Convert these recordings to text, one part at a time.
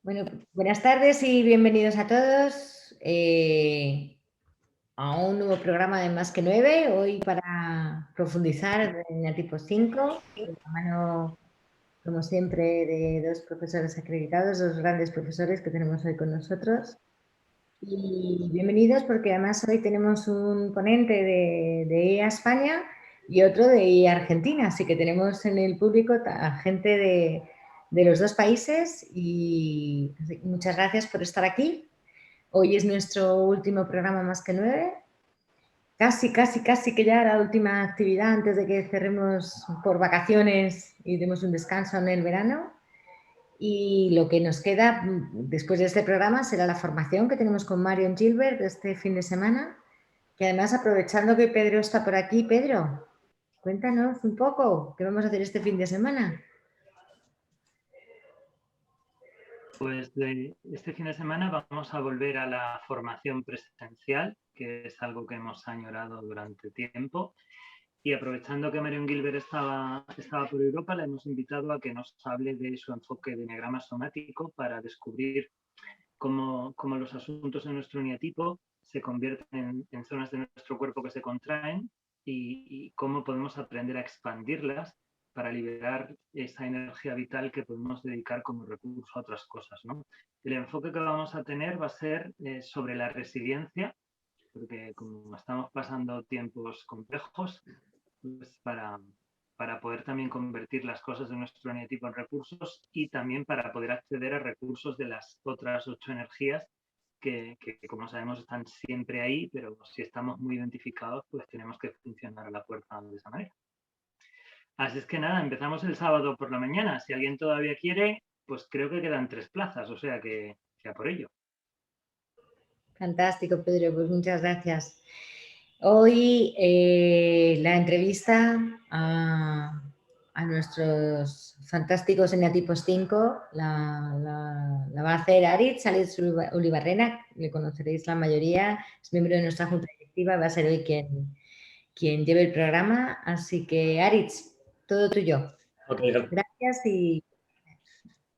Bueno, buenas tardes y bienvenidos a todos a un nuevo programa de Más que 9, hoy para profundizar en el tipo 5, de la mano, como siempre, de dos profesores acreditados, dos grandes profesores que tenemos hoy con nosotros. Y bienvenidos porque además hoy tenemos un ponente de EA España y otro de EA Argentina, así que tenemos en el público a gente de los dos países y muchas gracias por estar aquí. Hoy es nuestro último programa Más que 9. Casi que ya la última actividad antes de que cerremos por vacaciones y demos un descanso en el verano. Y lo que nos queda después de este programa será la formación que tenemos con Marion Gilbert este fin de semana, que además aprovechando que Pedro está por aquí, Pedro, cuéntanos un poco qué vamos a hacer este fin de semana. Pues este fin de semana vamos a volver a la formación presencial, que es algo que hemos añorado durante tiempo. Y aprovechando que Marion Gilbert estaba por Europa, la hemos invitado a que nos hable de su enfoque de enneagrama somático para descubrir cómo los asuntos en nuestro eneatipo se convierten en zonas de nuestro cuerpo que se contraen y cómo podemos aprender a expandirlas para liberar esa energía vital que podemos dedicar como recurso a otras cosas, ¿no? El enfoque que vamos a tener va a ser sobre la resiliencia, porque como estamos pasando tiempos complejos, pues para poder también convertir las cosas de nuestro eneatipo en recursos y también para poder acceder a recursos de las otras 8 energías que, como sabemos, están siempre ahí, pero si estamos muy identificados, pues tenemos que funcionar a la fuerza de esa manera. Así es que nada, empezamos el sábado por la mañana. Si alguien todavía quiere, pues creo que quedan 3 plazas, o sea que a por ello. Fantástico, Pedro, pues muchas gracias. Hoy la entrevista a nuestros fantásticos eneatipos 5 la va a hacer Aritz Ulibarrena, le conoceréis la mayoría, es miembro de nuestra junta directiva, va a ser hoy quien lleve el programa, así que Aritz, todo tuyo. Okay. Gracias y...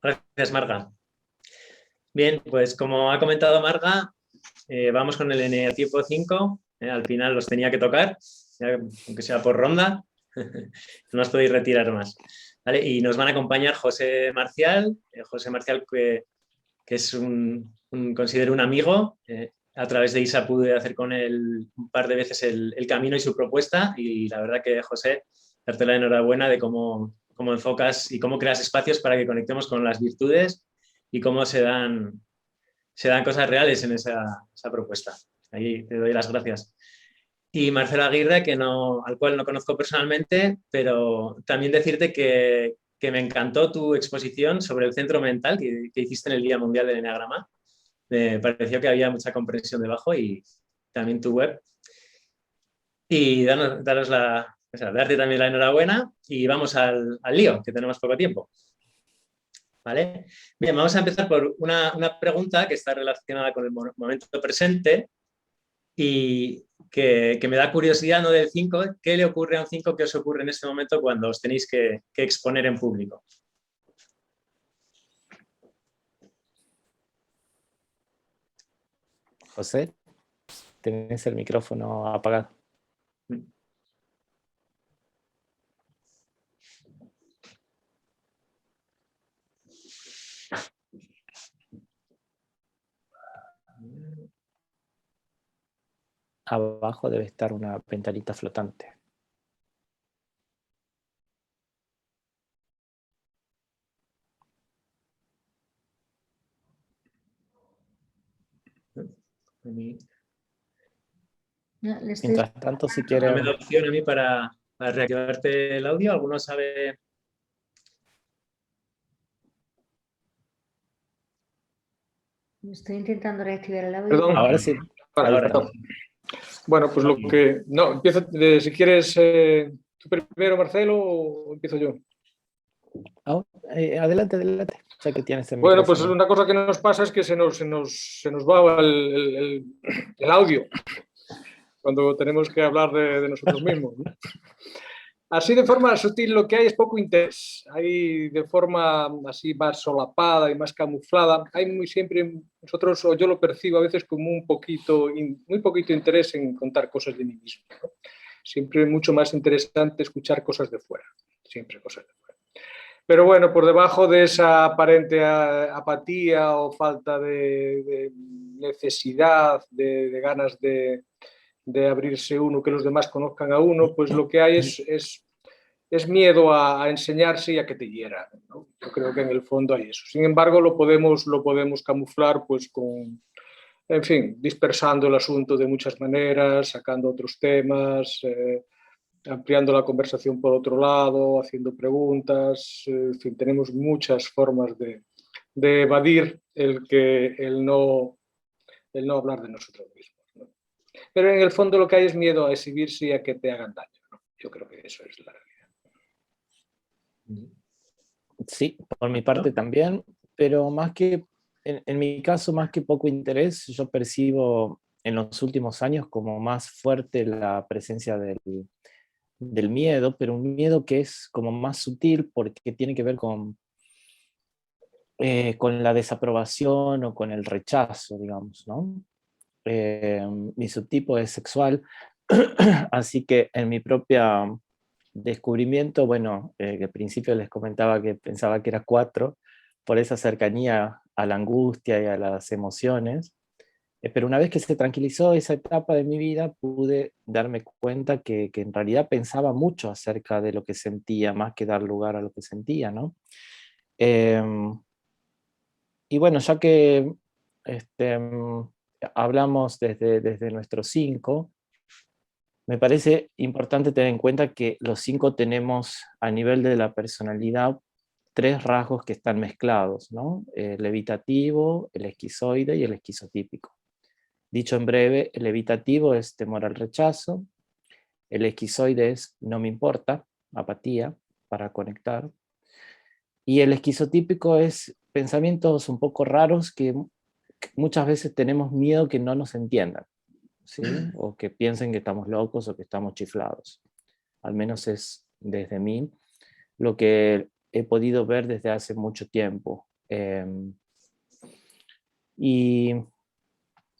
Gracias, Marga. Bien, pues como ha comentado Marga, vamos con el eneatipo 5, al final los tenía que tocar, ya, aunque sea por ronda, no os podéis retirar más. ¿Vale? Y nos van a acompañar José Marcial que es considero un amigo, a través de ISA pude hacer con él un par de veces el camino y su propuesta y la verdad que, José, darte la enhorabuena de cómo enfocas y cómo creas espacios para que conectemos con las virtudes y cómo se dan cosas reales en esa propuesta. Ahí te doy las gracias. Y Marcelo Aguirre, al cual no conozco personalmente, pero también decirte que me encantó tu exposición sobre el centro mental que hiciste en el Día Mundial del Enneagrama. Me pareció que había mucha comprensión debajo y también tu web. Y darte también la enhorabuena y vamos al lío, que tenemos poco tiempo. ¿Vale? Bien, vamos a empezar por una pregunta que está relacionada con el momento presente y que me da curiosidad, ¿no? Del 5, ¿qué le ocurre a un 5 que os ocurre en este momento cuando os tenéis que exponer en público? José, tenés el micrófono apagado. Abajo debe estar una ventanita flotante. Mientras tanto, si quieren... ¿Me da opción a mí para reactivarte el audio? ¿Alguno sabe...? Estoy intentando reactivar el audio. Perdón. Ahora sí. Ahora. Bueno, pues lo que... No, empieza, si quieres tú primero, Marcelo, o empiezo yo. Adelante, ya que tienes el Bueno, micrófono. pues una cosa que nos pasa es que se nos va el audio cuando tenemos que hablar de nosotros mismos, ¿no? Así de forma sutil lo que hay es poco interés. Hay de forma así más solapada y más camuflada. Hay muy siempre, nosotros, o yo lo percibo a veces como un poquito, muy poquito interés en contar cosas de mí mismo, ¿no? Siempre es mucho más interesante escuchar cosas de fuera. Siempre cosas de fuera. Pero bueno, por debajo de esa aparente apatía o falta de necesidad, de ganas de abrirse uno, que los demás conozcan a uno, pues lo que hay es miedo a enseñarse y a que te hieran, ¿no? Yo creo que en el fondo hay eso. Sin embargo, lo podemos camuflar pues con, en fin, dispersando el asunto de muchas maneras, sacando otros temas, ampliando la conversación por otro lado, haciendo preguntas, en fin, tenemos muchas formas de evadir el no hablar de nosotros mismos, ¿no? Pero en el fondo lo que hay es miedo a exhibirse y a que te hagan daño, ¿no? Yo creo que eso es la realidad. Sí, por mi parte también, pero más que, en mi caso, más que poco interés, yo percibo en los últimos años como más fuerte la presencia del miedo, pero un miedo que es como más sutil porque tiene que ver con la desaprobación o con el rechazo, digamos, ¿no? Mi subtipo es sexual, así que en mi propia descubrimiento, bueno, que al principio les comentaba que pensaba que era 4, por esa cercanía a la angustia y a las emociones, pero una vez que se tranquilizó esa etapa de mi vida, pude darme cuenta que en realidad pensaba mucho acerca de lo que sentía, más que dar lugar a lo que sentía, ¿no? Y bueno, ya que este, hablamos desde nuestros 5, me parece importante tener en cuenta que los 5 tenemos a nivel de la personalidad 3 rasgos que están mezclados, ¿no? El evitativo, el esquizoide y el esquizotípico. Dicho en breve, el evitativo es temor al rechazo, el esquizoide es no me importa, apatía para conectar, y el esquizotípico es pensamientos un poco raros que muchas veces tenemos miedo que no nos entiendan, ¿sí? O que piensen que estamos locos o que estamos chiflados. Al menos es desde mí lo que he podido ver desde hace mucho tiempo. Y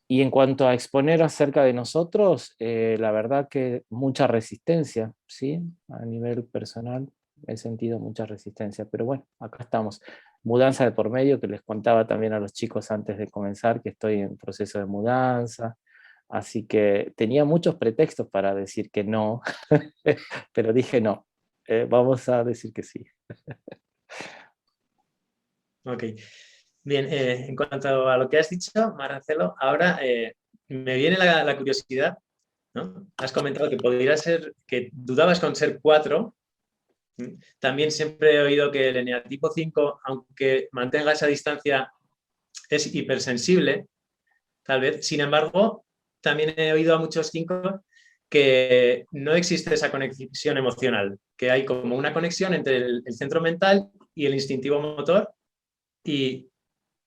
en cuanto a exponer acerca de nosotros, la verdad que mucha resistencia, ¿sí? A nivel personal he sentido mucha resistencia, pero bueno, acá estamos. Mudanza de por medio, que les contaba también a los chicos antes de comenzar, que estoy en proceso de mudanza, así que tenía muchos pretextos para decir que no, pero dije no, vamos a decir que sí. Ok. Bien, en cuanto a lo que has dicho, Marcelo, ahora me viene la curiosidad, ¿no? Has comentado que podría ser, que dudabas con ser 4. También siempre he oído que el eneatipo 5, aunque mantenga esa distancia, es hipersensible, tal vez. Sin embargo, también he oído a muchos 5 que no existe esa conexión emocional, que hay como una conexión entre el centro mental y el instintivo motor y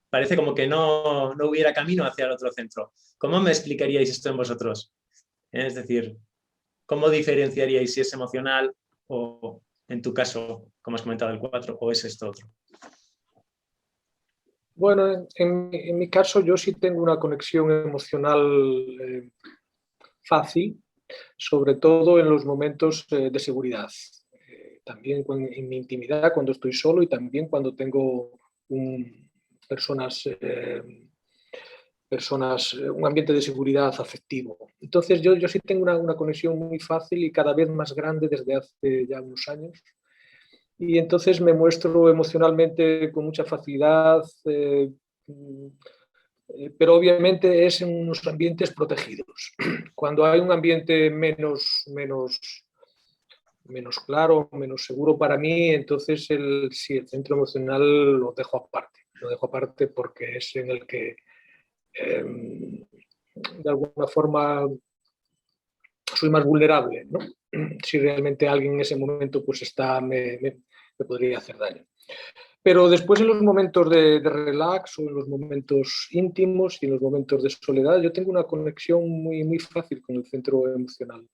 parece como que no hubiera camino hacia el otro centro. ¿Cómo me explicaríais esto en vosotros? Es decir, ¿cómo diferenciaríais si es emocional o, en tu caso, como has comentado, el 4, o es esto otro? Bueno, en mi caso yo sí tengo una conexión emocional fácil, sobre todo en los momentos de seguridad. También en mi intimidad, cuando estoy solo, y también cuando tengo personas, un ambiente de seguridad afectivo. Entonces yo sí tengo una conexión muy fácil y cada vez más grande desde hace ya unos años. Y entonces me muestro emocionalmente con mucha facilidad, pero obviamente es en unos ambientes protegidos. Cuando hay un ambiente menos claro, menos seguro para mí, entonces el centro emocional lo dejo aparte porque es en el que de alguna forma soy más vulnerable, ¿no? Si realmente alguien en ese momento pues me podría hacer daño. Pero después en los momentos de relax o en los momentos íntimos y en los momentos de soledad, yo tengo una conexión muy, muy fácil con el centro emocional.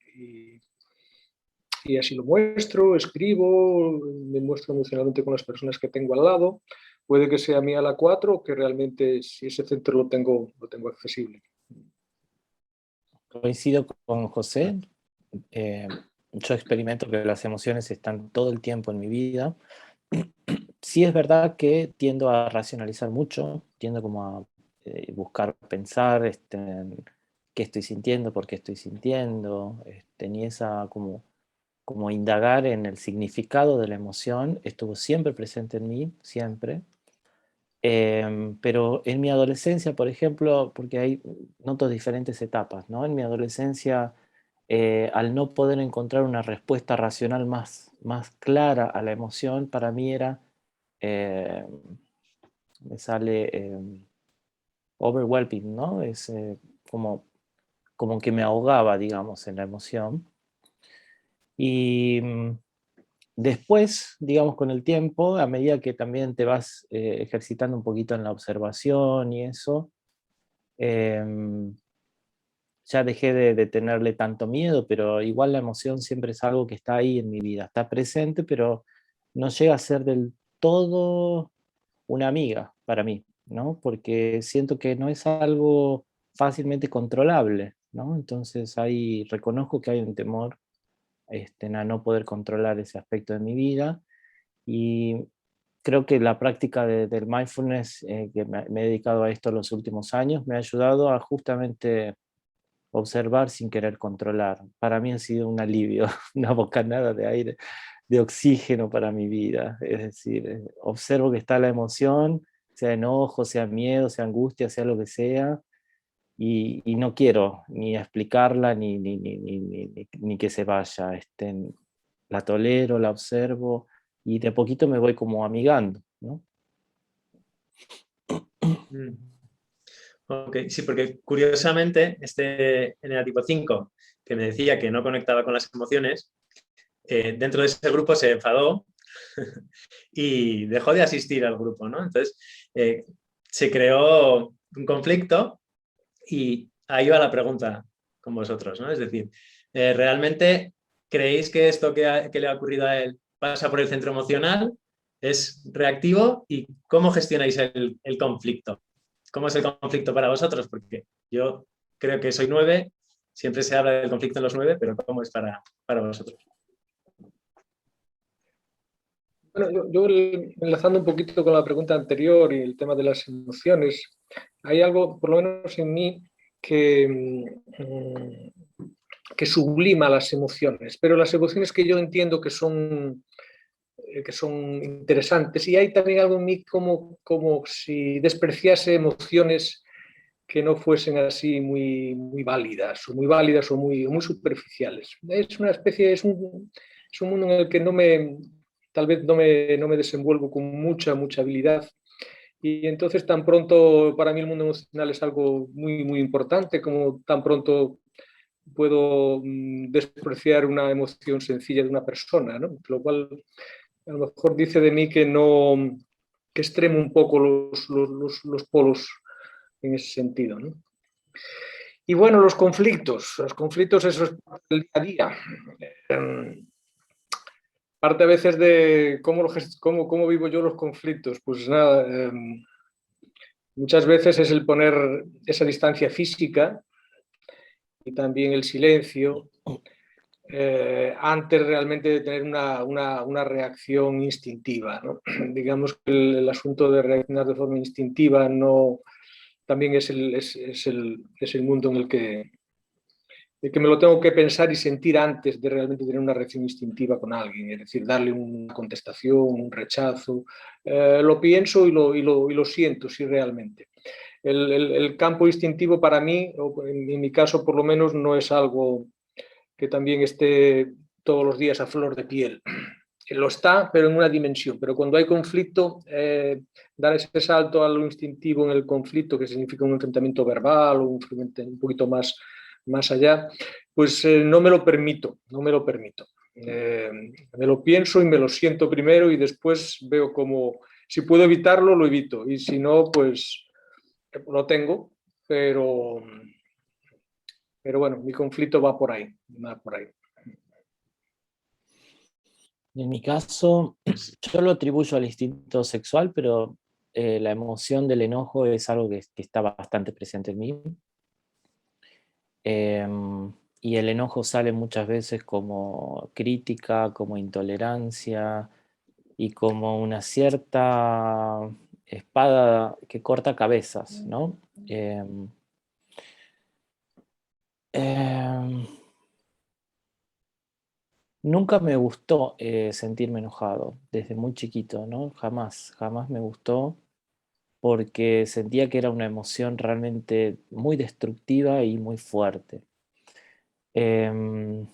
y así lo muestro, escribo, me muestro emocionalmente con las personas que tengo al lado. Puede que sea mía la 4 o que realmente si ese centro lo tengo accesible. Coincido con José. Yo experimento que las emociones están todo el tiempo en mi vida. Sí es verdad que tiendo a racionalizar mucho, tiendo como a buscar pensar en qué estoy sintiendo, por qué estoy sintiendo, ni esa como indagar en el significado de la emoción estuvo siempre presente en mí, siempre. Pero en mi adolescencia, por ejemplo, porque hay noto diferentes etapas, ¿no? En mi adolescencia, al no poder encontrar una respuesta racional más clara a la emoción, para mí era, eh, me sale overwhelming, ¿no? Es como que me ahogaba, digamos, en la emoción. Y después, digamos, con el tiempo, a medida que también te vas ejercitando un poquito en la observación y eso, ya dejé de tenerle tanto miedo, pero igual la emoción siempre es algo que está ahí en mi vida, está presente, pero no llega a ser del todo una amiga para mí, ¿no? Porque siento que no es algo fácilmente controlable, ¿no? Entonces ahí reconozco que hay un temor a no poder controlar ese aspecto de mi vida y creo que la práctica del mindfulness, que me he dedicado a esto los últimos años, me ha ayudado a justamente observar sin querer controlar. Para mí ha sido un alivio, una bocanada de aire, de oxígeno para mi vida. Es decir, observo que está la emoción, sea enojo, sea miedo, sea angustia, sea lo que sea, y no quiero ni explicarla ni que se vaya. La tolero, la observo y de a poquito me voy como amigando, ¿no? Ok, sí, porque curiosamente este eneatipo 5, que me decía que no conectaba con las emociones, dentro de ese grupo se enfadó y dejó de asistir al grupo, ¿no? Entonces se creó un conflicto y ahí va la pregunta con vosotros, ¿no? Es decir, ¿realmente creéis que esto que le ha ocurrido a él pasa por el centro emocional? ¿Es reactivo? ¿Y cómo gestionáis el conflicto? ¿Cómo es el conflicto para vosotros? Porque yo creo que soy 9, siempre se habla del conflicto en los 9, pero ¿cómo es para vosotros? Bueno, yo enlazando un poquito con la pregunta anterior y el tema de las emociones, hay algo, por lo menos en mí, que sublima las emociones, pero las emociones que yo entiendo que son interesantes, y hay también algo en mí como si despreciase emociones que no fuesen así muy válidas o muy superficiales. Es una especie, es un mundo en el que tal vez no me desenvuelvo con mucha habilidad, y entonces tan pronto para mí el mundo emocional es algo muy importante, como tan pronto puedo despreciar una emoción sencilla de una persona, ¿no? Lo cual a lo mejor dice de mí que extremo un poco los polos en ese sentido, ¿no? Y bueno, los conflictos, eso es el día a día. Parte a veces de cómo vivo yo los conflictos, pues nada, muchas veces es el poner esa distancia física y también el silencio, antes realmente de tener una reacción instintiva, ¿no? Digamos que el asunto de reaccionar de forma instintiva también es el mundo en el que me lo tengo que pensar y sentir antes de realmente tener una reacción instintiva con alguien, es decir, darle una contestación, un rechazo. Lo pienso y lo siento, sí, realmente. El campo instintivo para mí, o en mi caso por lo menos, no es algo que también esté todos los días a flor de piel. Lo está, pero en una dimensión. Pero cuando hay conflicto, dar ese salto a lo instintivo en el conflicto, que significa un enfrentamiento verbal o un poquito más allá, pues no me lo permito. Me lo pienso y me lo siento primero y después veo cómo, si puedo evitarlo, lo evito. Y si no, pues lo tengo, pero bueno, mi conflicto va por ahí. En mi caso, yo lo atribuyo al instinto sexual, pero la emoción del enojo es algo que está bastante presente en mí. Y el enojo sale muchas veces como crítica, como intolerancia y como una cierta espada que corta cabezas, ¿no? Nunca me gustó sentirme enojado desde muy chiquito, ¿no? Jamás me gustó porque sentía que era una emoción realmente muy destructiva y muy fuerte. Em,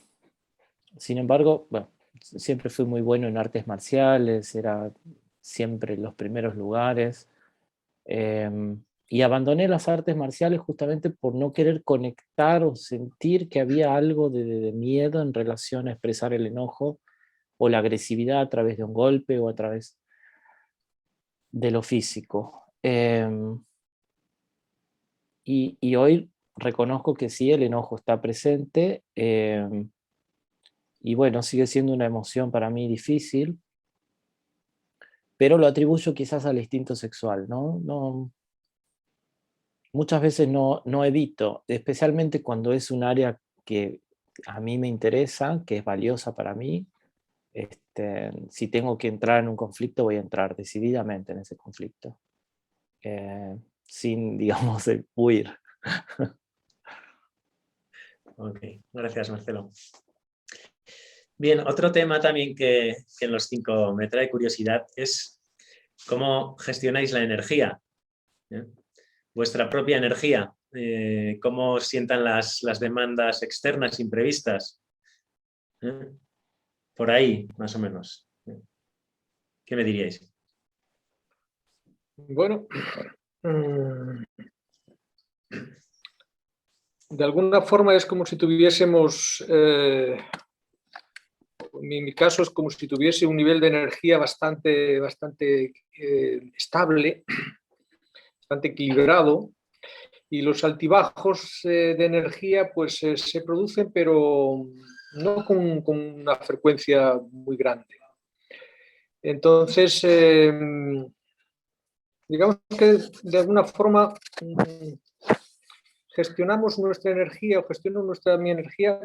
Sin embargo, bueno, siempre fui muy bueno en artes marciales, era siempre en los primeros lugares. Y abandoné las artes marciales justamente por no querer conectar o sentir que había algo de miedo en relación a expresar el enojo o la agresividad a través de un golpe o a través de lo físico. Y hoy reconozco que sí, el enojo está presente. Y bueno, sigue siendo una emoción para mí difícil, pero lo atribuyo quizás al instinto sexual, ¿no? Muchas veces no evito, especialmente cuando es un área que a mí me interesa, que es valiosa para mí. Si tengo que entrar en un conflicto, voy a entrar decididamente en ese conflicto, sin, digamos, huir. Ok, gracias, Marcelo. Bien, otro tema también que en los 5 me trae curiosidad es cómo gestionáis la energía, ¿eh? Vuestra propia energía, cómo sientan las demandas externas imprevistas, ¿eh? Por ahí, más o menos. ¿Qué me diríais? Bueno, de alguna forma es como si tuviésemos, en mi caso es como si tuviese un nivel de energía bastante estable, bastante equilibrado, y los altibajos de energía pues se producen, pero no con una frecuencia muy grande. Entonces, digamos que de alguna forma gestionamos nuestra energía o gestiono mi energía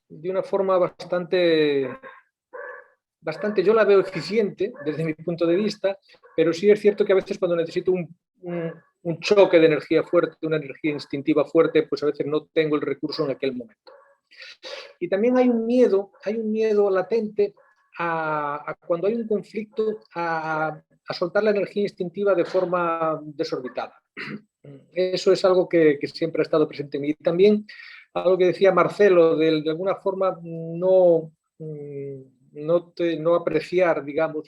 de una forma bastante, yo la veo eficiente desde mi punto de vista, pero sí es cierto que a veces cuando necesito un choque de energía fuerte, una energía instintiva fuerte, pues a veces no tengo el recurso en aquel momento. Y también hay un miedo latente a cuando hay un conflicto a soltar la energía instintiva de forma desorbitada. Eso es algo que siempre ha estado presente en mí. Y también algo que decía Marcelo, de alguna forma no apreciar, digamos,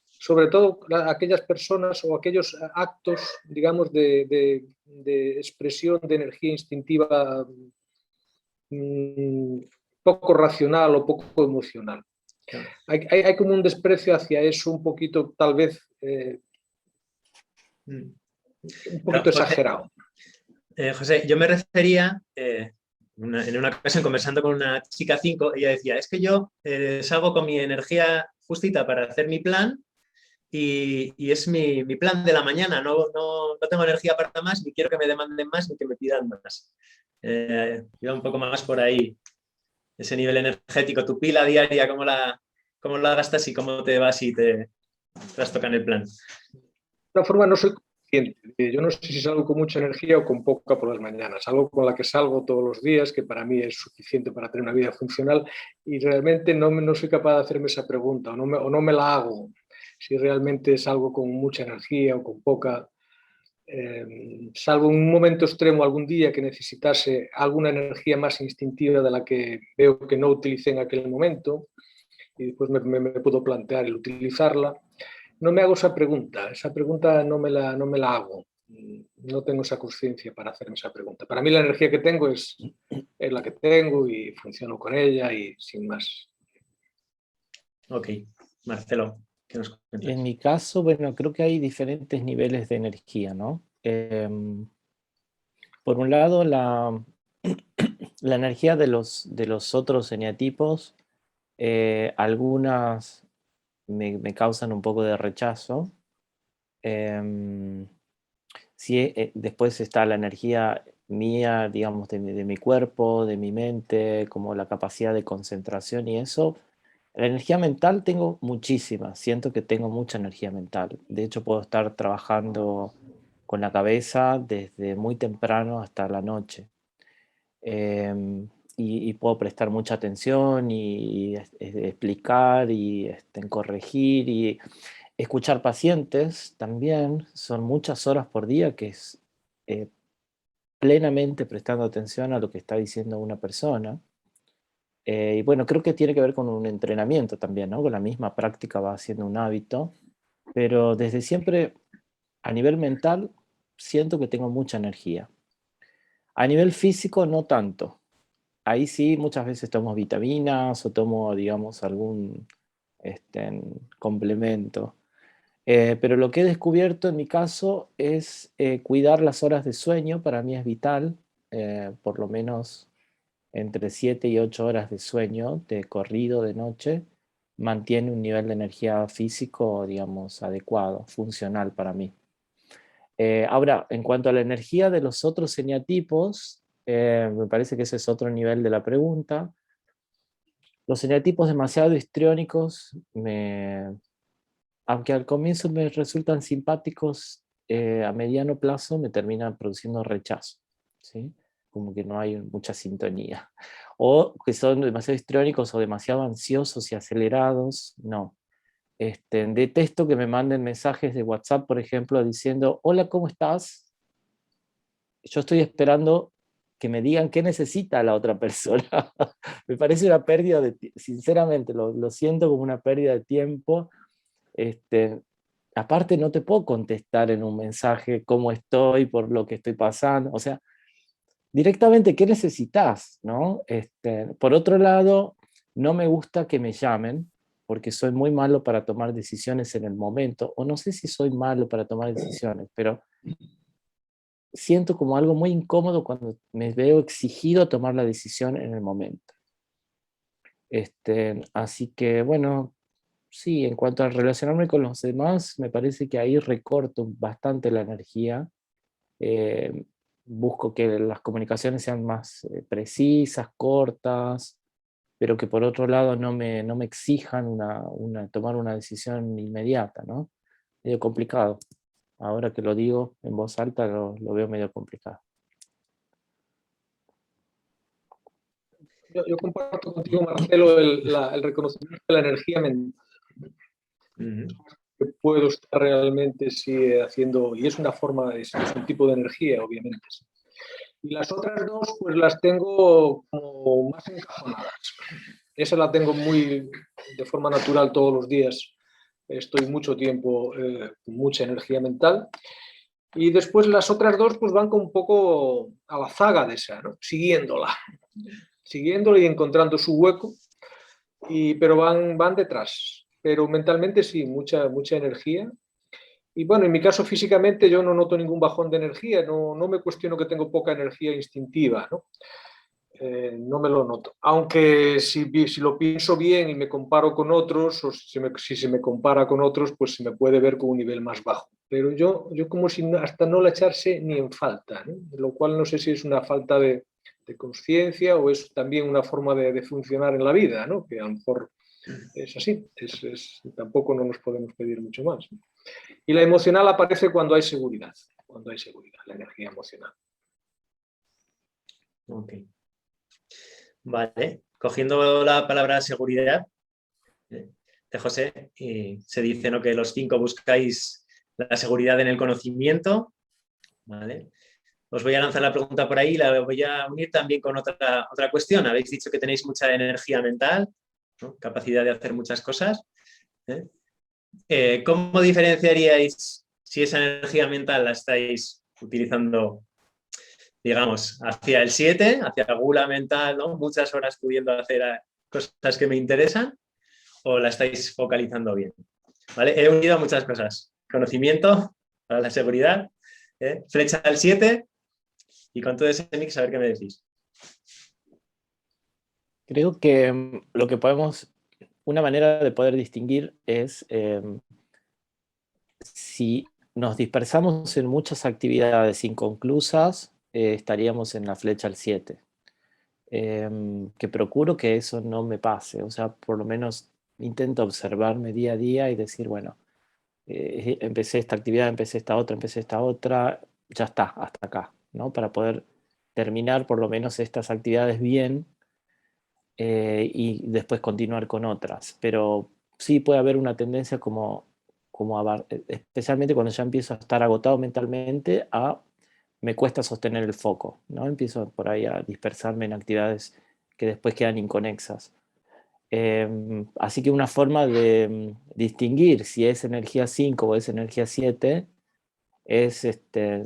sobre todo aquellas personas o aquellos actos, digamos, de expresión de energía instintiva poco racional o poco emocional. Hay como un desprecio hacia eso un poquito, tal vez, un poquito exagerado. José, yo me refería, en una ocasión conversando con una chica 5, ella decía, es que yo salgo con mi energía justita para hacer mi plan y es mi plan de la mañana, no tengo energía para más, ni quiero que me demanden más, ni que me pidan más. Iba un poco más por ahí, ese nivel energético, tu pila diaria, cómo la gastas y cómo te vas y te trastocan el plan. De alguna forma no soy consciente. Yo no sé si salgo con mucha energía o con poca por las mañanas. Algo con la que salgo todos los días, que para mí es suficiente para tener una vida funcional, y realmente no soy capaz de hacerme esa pregunta o no me la hago. Si realmente salgo con mucha energía o con poca, salvo en un momento extremo algún día que necesitase alguna energía más instintiva de la que veo que no utilicé en aquel momento, y después me puedo plantear el utilizarla. No me hago esa pregunta no me la hago. No tengo esa conciencia para hacerme esa pregunta. Para mí la energía que tengo es la que tengo y funciono con ella y sin más. Ok, Marcelo, ¿qué nos cuentas? En mi caso, bueno, creo que hay diferentes niveles de energía, ¿no? Por un lado, la energía de los otros eneatipos, algunas me causan un poco de rechazo. Sí, después está la energía mía, digamos, de mi cuerpo, de mi mente, como la capacidad de concentración y eso. La energía mental tengo muchísima, siento que tengo mucha energía mental. De hecho, puedo estar trabajando con la cabeza desde muy temprano hasta la noche. Y puedo prestar mucha atención y explicar y corregir y escuchar pacientes también. Son muchas horas por día que es plenamente prestando atención a lo que está diciendo una persona. Y bueno, creo que tiene que ver con un entrenamiento también, ¿no? Con la misma práctica va haciendo un hábito, pero desde siempre a nivel mental siento que tengo mucha energía. A nivel físico no tanto. Ahí sí muchas veces tomo vitaminas o tomo, digamos, algún complemento. Pero lo que he descubierto en mi caso es cuidar las horas de sueño, para mí es vital, por lo menos entre 7 y 8 horas de sueño de corrido de noche, mantiene un nivel de energía físico, digamos, adecuado, funcional para mí. Ahora, en cuanto a la energía de los otros eneatipos, me parece que ese es otro nivel de la pregunta. Los eneatipos demasiado histriónicos, aunque al comienzo me resultan simpáticos, a mediano plazo me terminan produciendo rechazo, ¿sí? Como que no hay mucha sintonía. O que son demasiado histriónicos o demasiado ansiosos y acelerados, no. Detesto que me manden mensajes de WhatsApp, por ejemplo, diciendo, hola, ¿cómo estás? Yo estoy esperando que me digan qué necesita la otra persona. Me parece una pérdida sinceramente, lo siento como una pérdida de tiempo. Aparte no te puedo contestar en un mensaje cómo estoy, por lo que estoy pasando, o sea, directamente qué necesitas, ¿no? Por otro lado, no me gusta que me llamen, porque soy muy malo para tomar decisiones en el momento, o no sé si soy malo para tomar decisiones, pero siento como algo muy incómodo cuando me veo exigido a tomar la decisión en el momento. Así que, bueno, sí, en cuanto a relacionarme con los demás, me parece que ahí recorto bastante la energía. Busco que las comunicaciones sean más precisas, cortas, pero que por otro lado no me exijan tomar una decisión inmediata, ¿no? Medio complicado. Ahora que lo digo en voz alta, lo veo medio complicado. Yo comparto contigo, Marcelo, el reconocimiento de la energía mental. Que puedo estar realmente haciendo, y es una forma, es un tipo de energía, obviamente. Y las otras dos, pues las tengo como más encajonadas. Esa la tengo muy de forma natural todos los días. Estoy mucho tiempo con mucha energía mental. Y después las otras dos pues van con un poco a la zaga de esa, ¿no? Siguiéndola y encontrando su hueco, pero van detrás. Pero mentalmente sí, mucha energía. Y bueno, en mi caso físicamente yo no noto ningún bajón de energía, no me cuestiono que tengo poca energía instintiva, ¿no? No me lo noto. Aunque si lo pienso bien y me comparo con otros, o si se me compara con otros, pues se me puede ver con un nivel más bajo. Pero yo como si hasta no la echarse ni en falta, ¿no? Lo cual no sé si es una falta de conciencia o es también una forma de funcionar en la vida, ¿no? Que a lo mejor es así, tampoco no nos podemos pedir mucho más. Y la emocional aparece cuando hay seguridad, la energía emocional. Ok. Vale, cogiendo la palabra seguridad, de José, se dice, ¿no?, que los 5 buscáis la seguridad en el conocimiento. Vale. Os voy a lanzar la pregunta por ahí y la voy a unir también con otra cuestión. Habéis dicho que tenéis mucha energía mental, ¿no?, capacidad de hacer muchas cosas. ¿Cómo diferenciaríais si esa energía mental la estáis utilizando, digamos, hacia el 7, hacia la gula mental, ¿no?, muchas horas pudiendo hacer cosas que me interesan, o la estáis focalizando bien? ¿Vale? He unido muchas cosas. Conocimiento para la seguridad, flecha al 7, y con todo ese mix a ver qué me decís. Creo que lo que podemos, una manera de poder distinguir es si nos dispersamos en muchas actividades inconclusas, estaríamos en la flecha al 7. Que procuro que eso no me pase, o sea, por lo menos intento observarme día a día y decir, bueno, empecé esta actividad, empecé esta otra, ya está, hasta acá, ¿no? Para poder terminar por lo menos estas actividades bien y después continuar con otras. Pero sí puede haber una tendencia especialmente cuando ya empiezo a estar agotado mentalmente, me cuesta sostener el foco, ¿no? Empiezo por ahí a dispersarme en actividades que después quedan inconexas. Así que una forma de distinguir si es energía 5 o es energía 7 es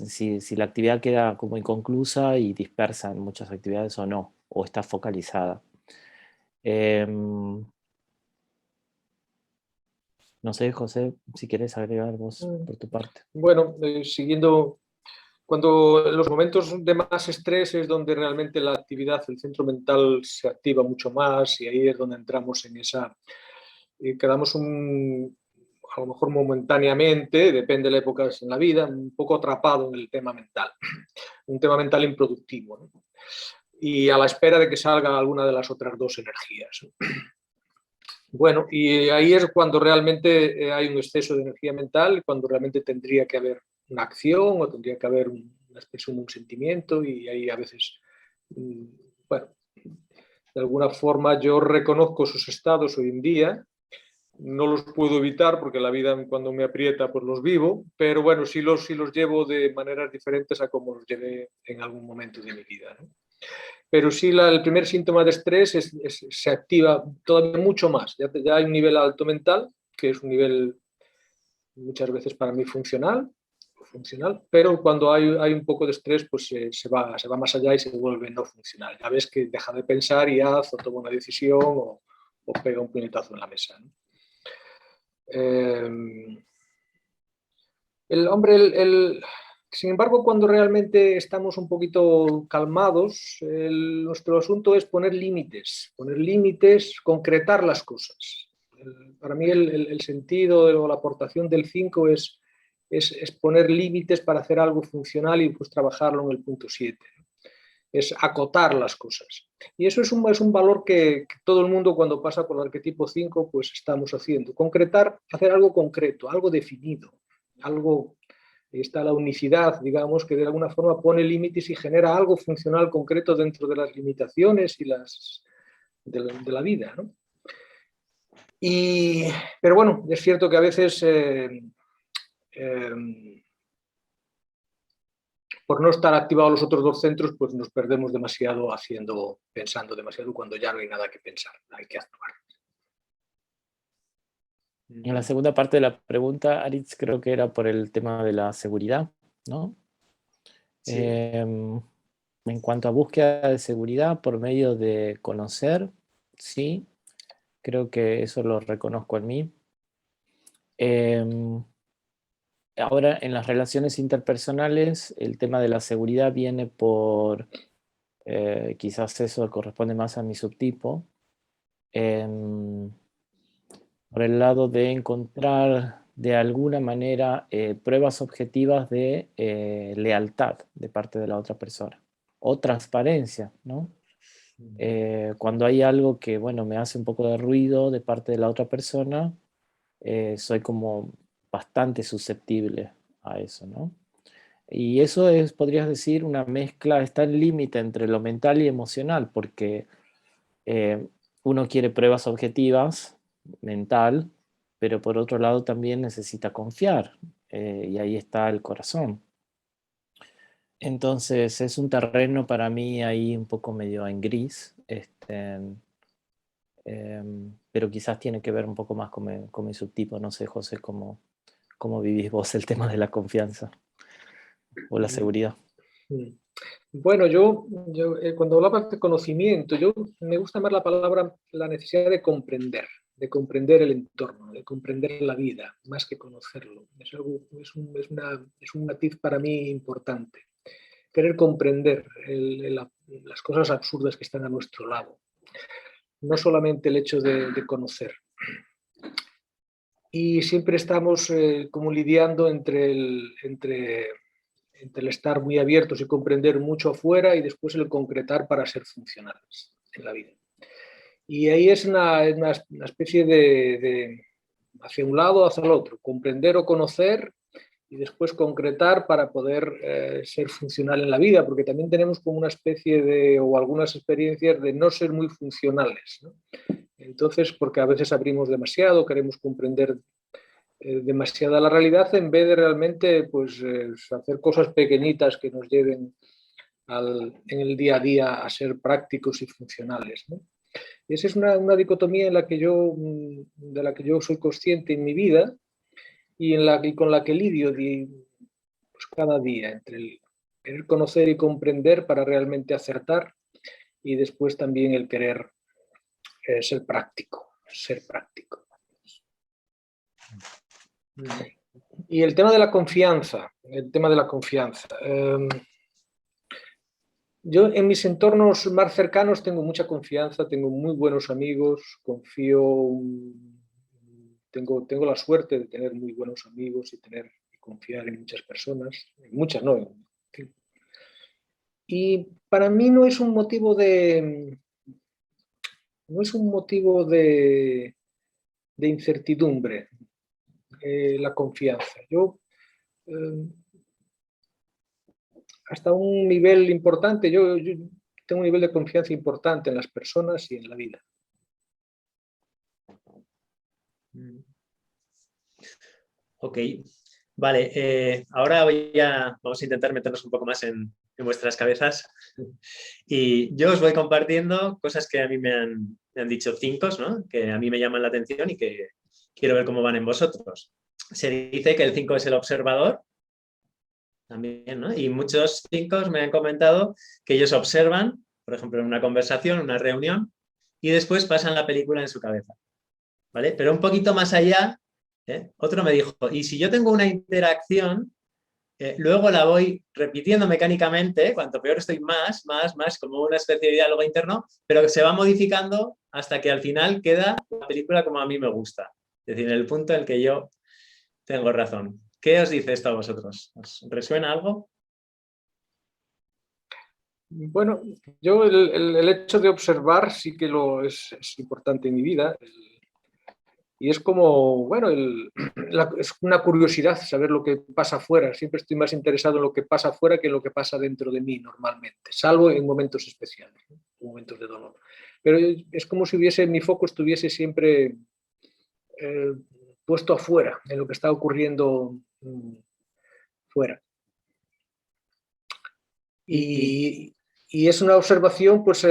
si la actividad queda como inconclusa y dispersa en muchas actividades o no, o está focalizada. No sé, José, si quieres agregar vos por tu parte. Bueno, siguiendo, cuando en los momentos de más estrés es donde realmente la actividad, el centro mental se activa mucho más y ahí es donde entramos en esa, quedamos a lo mejor momentáneamente, depende de la época en la vida, un poco atrapado en el tema mental, un tema mental improductivo, ¿no? Y a la espera de que salga alguna de las otras dos energías. Bueno, y ahí es cuando realmente hay un exceso de energía mental, cuando realmente tendría que haber una acción o tendría que haber una expresión de un sentimiento y ahí a veces, bueno, de alguna forma yo reconozco esos estados hoy en día, no los puedo evitar porque la vida cuando me aprieta pues los vivo, pero bueno, sí los llevo de maneras diferentes a como los llevé en algún momento de mi vida, ¿no? Pero sí el primer síntoma de estrés se activa todavía mucho más. Ya hay un nivel alto mental, que es un nivel muchas veces para mí funcional, pero cuando hay un poco de estrés, pues se va más allá y se vuelve no funcional. Ya ves que deja de pensar y haz o toma una decisión o pega un puñetazo en la mesa, ¿no? El hombre, sin embargo, cuando realmente estamos un poquito calmados, nuestro asunto es poner límites, concretar las cosas. Para mí el sentido o la aportación del 5 es poner límites para hacer algo funcional y pues trabajarlo en el punto 7. Es acotar las cosas. Y eso es un valor que todo el mundo cuando pasa por el arquetipo 5 pues estamos haciendo. Concretar, hacer algo concreto, algo definido, algo, está la unicidad, digamos, que de alguna forma pone límites y genera algo funcional concreto dentro de las limitaciones y de la vida, ¿no? Pero bueno, es cierto que a veces por no estar activados los otros dos centros, pues nos perdemos demasiado pensando demasiado cuando ya no hay nada que pensar, hay que actuar. En la segunda parte de la pregunta, Aritz, creo que era por el tema de la seguridad, ¿no? Sí. En cuanto a búsqueda de seguridad por medio de conocer, sí, creo que eso lo reconozco en mí. Ahora, en las relaciones interpersonales, el tema de la seguridad viene por, quizás eso corresponde más a mi subtipo, por el lado de encontrar de alguna manera pruebas objetivas de lealtad de parte de la otra persona o transparencia, ¿no? Cuando hay algo que, bueno, me hace un poco de ruido de parte de la otra persona, soy como bastante susceptible a eso, ¿no? Y eso es, podrías decir, una mezcla, está en límite entre lo mental y emocional, porque uno quiere pruebas objetivas, mental, pero por otro lado también necesita confiar, y ahí está el corazón. Entonces es un terreno para mí ahí un poco medio en gris, pero quizás tiene que ver un poco más con mi subtipo. No sé, José, cómo vivís vos el tema de la confianza o la seguridad. Bueno, cuando hablabas de conocimiento, me gusta más la palabra, la necesidad de comprender el entorno, de comprender la vida, más que conocerlo. Es un matiz para mí importante. Querer comprender las cosas absurdas que están a nuestro lado. no solamente el hecho de conocer. Y siempre estamos como lidiando entre el estar muy abiertos y comprender mucho afuera y después el concretar para ser funcionales en la vida. Y ahí es una especie de hacia un lado o hacia el otro, comprender o conocer y después concretar para poder ser funcional en la vida, porque también tenemos como una especie o algunas experiencias de no ser muy funcionales, ¿no? Entonces, porque a veces abrimos demasiado, queremos comprender demasiada la realidad en vez de realmente pues, hacer cosas pequeñitas que nos lleven en el día a día a ser prácticos y funcionales, ¿no? Y esa es una dicotomía de la que yo soy consciente en mi vida y con la que lidio pues, cada día entre el querer conocer y comprender para realmente acertar y después también el querer ser práctico. Y el tema de la confianza, yo en mis entornos más cercanos tengo mucha confianza, tengo muy buenos amigos, tengo la suerte de tener muy buenos amigos y confiar en muchas personas, en muchas no. En fin. Y para mí no es un motivo de incertidumbre la confianza. Yo hasta un nivel importante, yo tengo un nivel de confianza importante en las personas y en la vida. Ok, vale, ahora vamos a intentar meternos un poco más en vuestras cabezas y yo os voy compartiendo cosas que a mí me han dicho 5, ¿no? Que a mí me llaman la atención y que quiero ver cómo van en vosotros. Se dice que el 5 es el observador, también, ¿no? Y muchos 5 me han comentado que ellos observan, por ejemplo, en una conversación, una reunión, y después pasan la película en su cabeza, ¿vale? Pero un poquito más allá, otro me dijo, y si yo tengo una interacción, luego la voy repitiendo mecánicamente, cuanto peor estoy más, como una especie de diálogo interno, pero que se va modificando hasta que al final queda la película como a mí me gusta. Es decir, en el punto en el que yo tengo razón. ¿Qué os dice esto a vosotros? ¿Os resuena algo? Bueno, yo el hecho de observar sí que es importante en mi vida. Y es como, bueno, es una curiosidad saber lo que pasa afuera. Siempre estoy más interesado en lo que pasa afuera que en lo que pasa dentro de mí normalmente, salvo en momentos especiales, ¿no? Momentos de dolor. Pero es como si mi foco estuviese siempre puesto afuera, en lo que está ocurriendo fuera. Y es una observación, pues,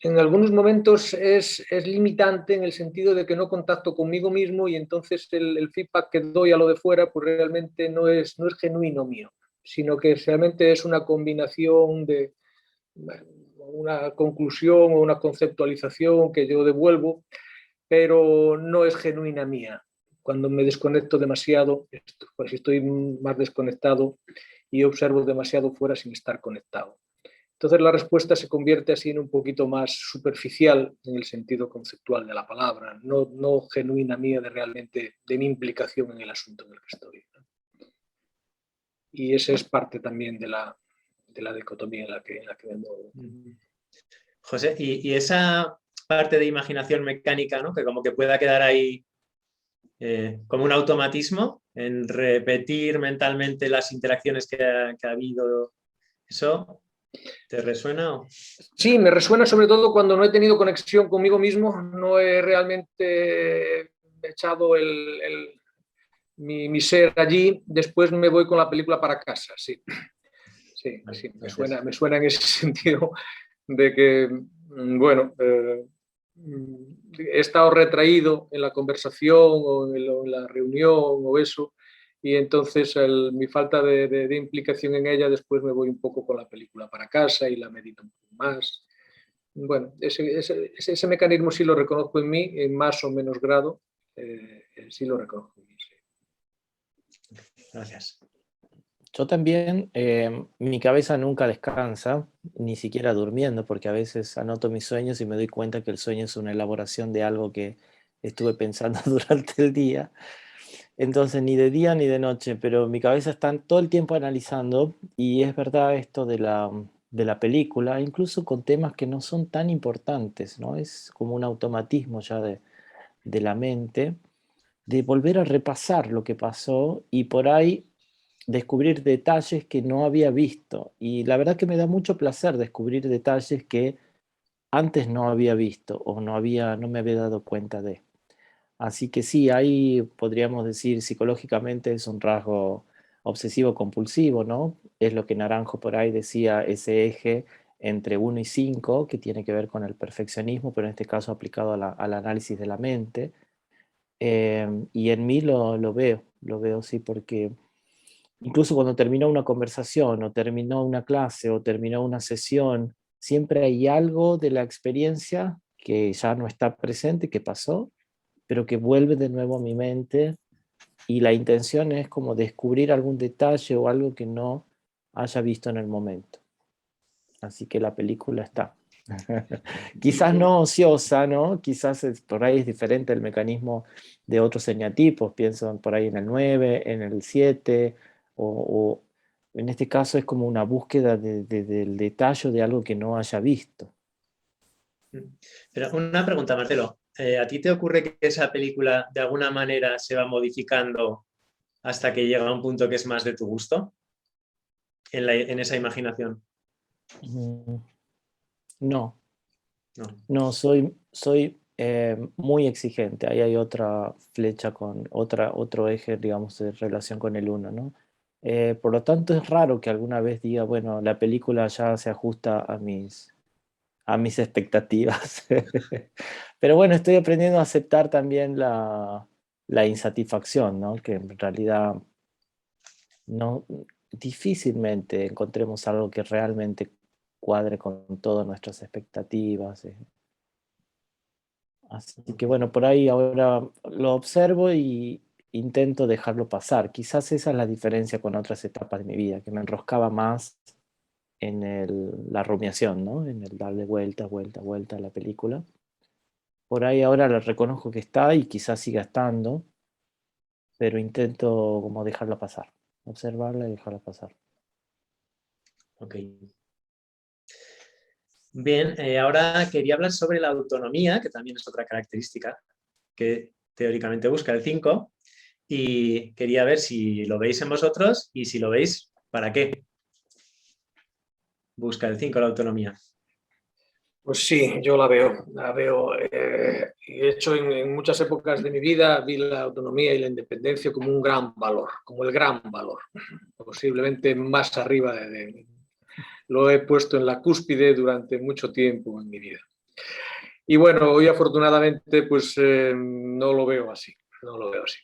en algunos momentos es limitante en el sentido de que no contacto conmigo mismo y entonces el feedback que doy a lo de fuera pues realmente no es genuino mío, sino que realmente es una combinación de una conclusión o una conceptualización que yo devuelvo, pero no es genuina mía. Cuando me desconecto demasiado, pues estoy más desconectado y observo demasiado fuera sin estar conectado. Entonces la respuesta se convierte así en un poquito más superficial en el sentido conceptual de la palabra, no genuina mía de mi implicación en el asunto en el que estoy. Y esa es parte también de la dicotomía en la que me muevo. José, y esa parte de imaginación mecánica, ¿no? Que como que pueda quedar ahí como un automatismo en repetir mentalmente las interacciones que ha habido, ¿eso te resuena? Sí, me resuena sobre todo cuando no he tenido conexión conmigo mismo, no he realmente echado mi ser allí, después me voy con la película para casa, sí. Sí, Vale, sí, gracias. me suena en ese sentido de que, bueno, he estado retraído en la conversación o en la reunión o eso, y entonces mi falta de implicación en ella, después me voy un poco con la película para casa y la medito un poco más. Bueno, ese mecanismo sí lo reconozco en mí, en más o menos grado, sí lo reconozco en mí. Sí. Gracias. Yo también, mi cabeza nunca descansa, ni siquiera durmiendo, porque a veces anoto mis sueños y me doy cuenta que el sueño es una elaboración de algo que estuve pensando durante el día. Entonces, ni de día ni de noche, pero mi cabeza está todo el tiempo analizando y es verdad esto de la película, incluso con temas que no son tan importantes, ¿no? Es como un automatismo ya de la mente, de volver a repasar lo que pasó y por ahí descubrir detalles que no había visto. Y la verdad que me da mucho placer descubrir detalles que antes no había visto o no me había dado cuenta de. Así que sí, ahí podríamos decir psicológicamente es un rasgo obsesivo compulsivo, ¿no? Es lo que Naranjo por ahí decía, ese eje entre 1 y 5 que tiene que ver con el perfeccionismo, pero en este caso aplicado al análisis de la mente. Y en mí lo veo sí, porque incluso cuando terminó una conversación o terminó una clase o terminó una sesión, siempre hay algo de la experiencia que ya no está presente, que pasó, pero que vuelve de nuevo a mi mente y la intención es como descubrir algún detalle o algo que no haya visto en el momento. Así que la película está. Quizás no ociosa, ¿no? Quizás por ahí es diferente el mecanismo de otros eneatipos, pienso por ahí en el 9, en el 7, o en este caso es como una búsqueda del detalle de algo que no haya visto. Pero una pregunta, Marcelo. ¿A ti te ocurre que esa película de alguna manera se va modificando hasta que llega a un punto que es más de tu gusto en esa imaginación? No, No. no, soy muy exigente. Ahí hay otra flecha con otro eje, digamos, de relación con el 1, ¿no? Por lo tanto, es raro que alguna vez diga, bueno, la película ya se ajusta a mis expectativas. Pero bueno, estoy aprendiendo a aceptar también la insatisfacción, ¿no? Que en realidad no, difícilmente encontremos algo que realmente cuadre con todas nuestras expectativas. Así que bueno, por ahí ahora lo observo y intento dejarlo pasar. Quizás esa es la diferencia con otras etapas de mi vida, que me enroscaba más en la rumiación, ¿no? En el darle vuelta, vuelta, vuelta a la película. Por ahí ahora le reconozco que está y quizás siga estando, pero intento como dejarla pasar, observarla y dejarla pasar. Ok. Bien, ahora quería hablar sobre la autonomía, que también es otra característica que teóricamente busca el 5, y quería ver si lo veis en vosotros y si lo veis, ¿para qué busca el 5 la autonomía? Pues sí, yo la veo, y de hecho en muchas épocas de mi vida vi la autonomía y la independencia como un gran valor, como el gran valor, posiblemente más arriba lo he puesto en la cúspide durante mucho tiempo en mi vida. Y bueno, hoy afortunadamente pues no lo veo así, no lo veo así.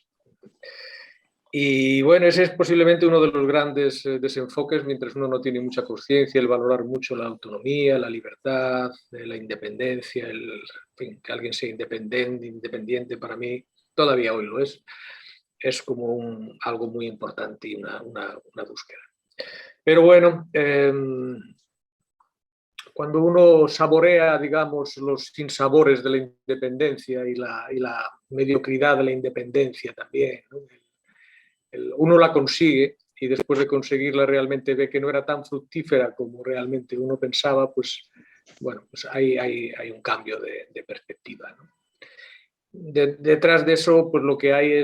Y bueno, ese es posiblemente uno de los grandes desenfoques mientras uno no tiene mucha conciencia, el valorar mucho la autonomía, la libertad, la independencia, en fin, que alguien sea independiente para mí, todavía hoy lo es como algo muy importante y una búsqueda. Pero bueno, cuando uno saborea, digamos, los sinsabores de la independencia y la mediocridad de la independencia también, ¿no? Uno la consigue y después de conseguirla realmente ve que no era tan fructífera como realmente uno pensaba, pues bueno, pues hay un cambio de perspectiva, ¿no? Detrás de eso, pues lo que hay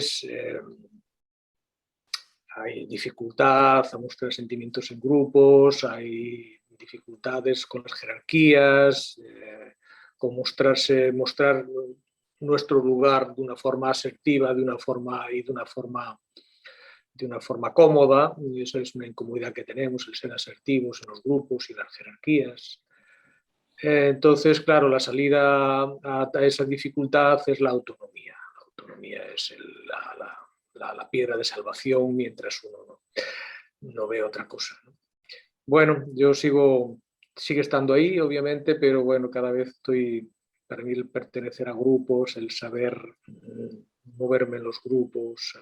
dificultad a mostrar sentimientos en grupos, hay dificultades con las jerarquías, con mostrar nuestro lugar de una forma asertiva, de una forma cómoda, y eso es una incomodidad que tenemos, el ser asertivos en los grupos y las jerarquías. Entonces, claro, la salida a esa dificultad es la autonomía. La autonomía es la piedra de salvación mientras uno no ve otra cosa, ¿no? Bueno, yo sigue estando ahí, obviamente, pero bueno, cada vez para mí el pertenecer a grupos, el saber moverme en los grupos,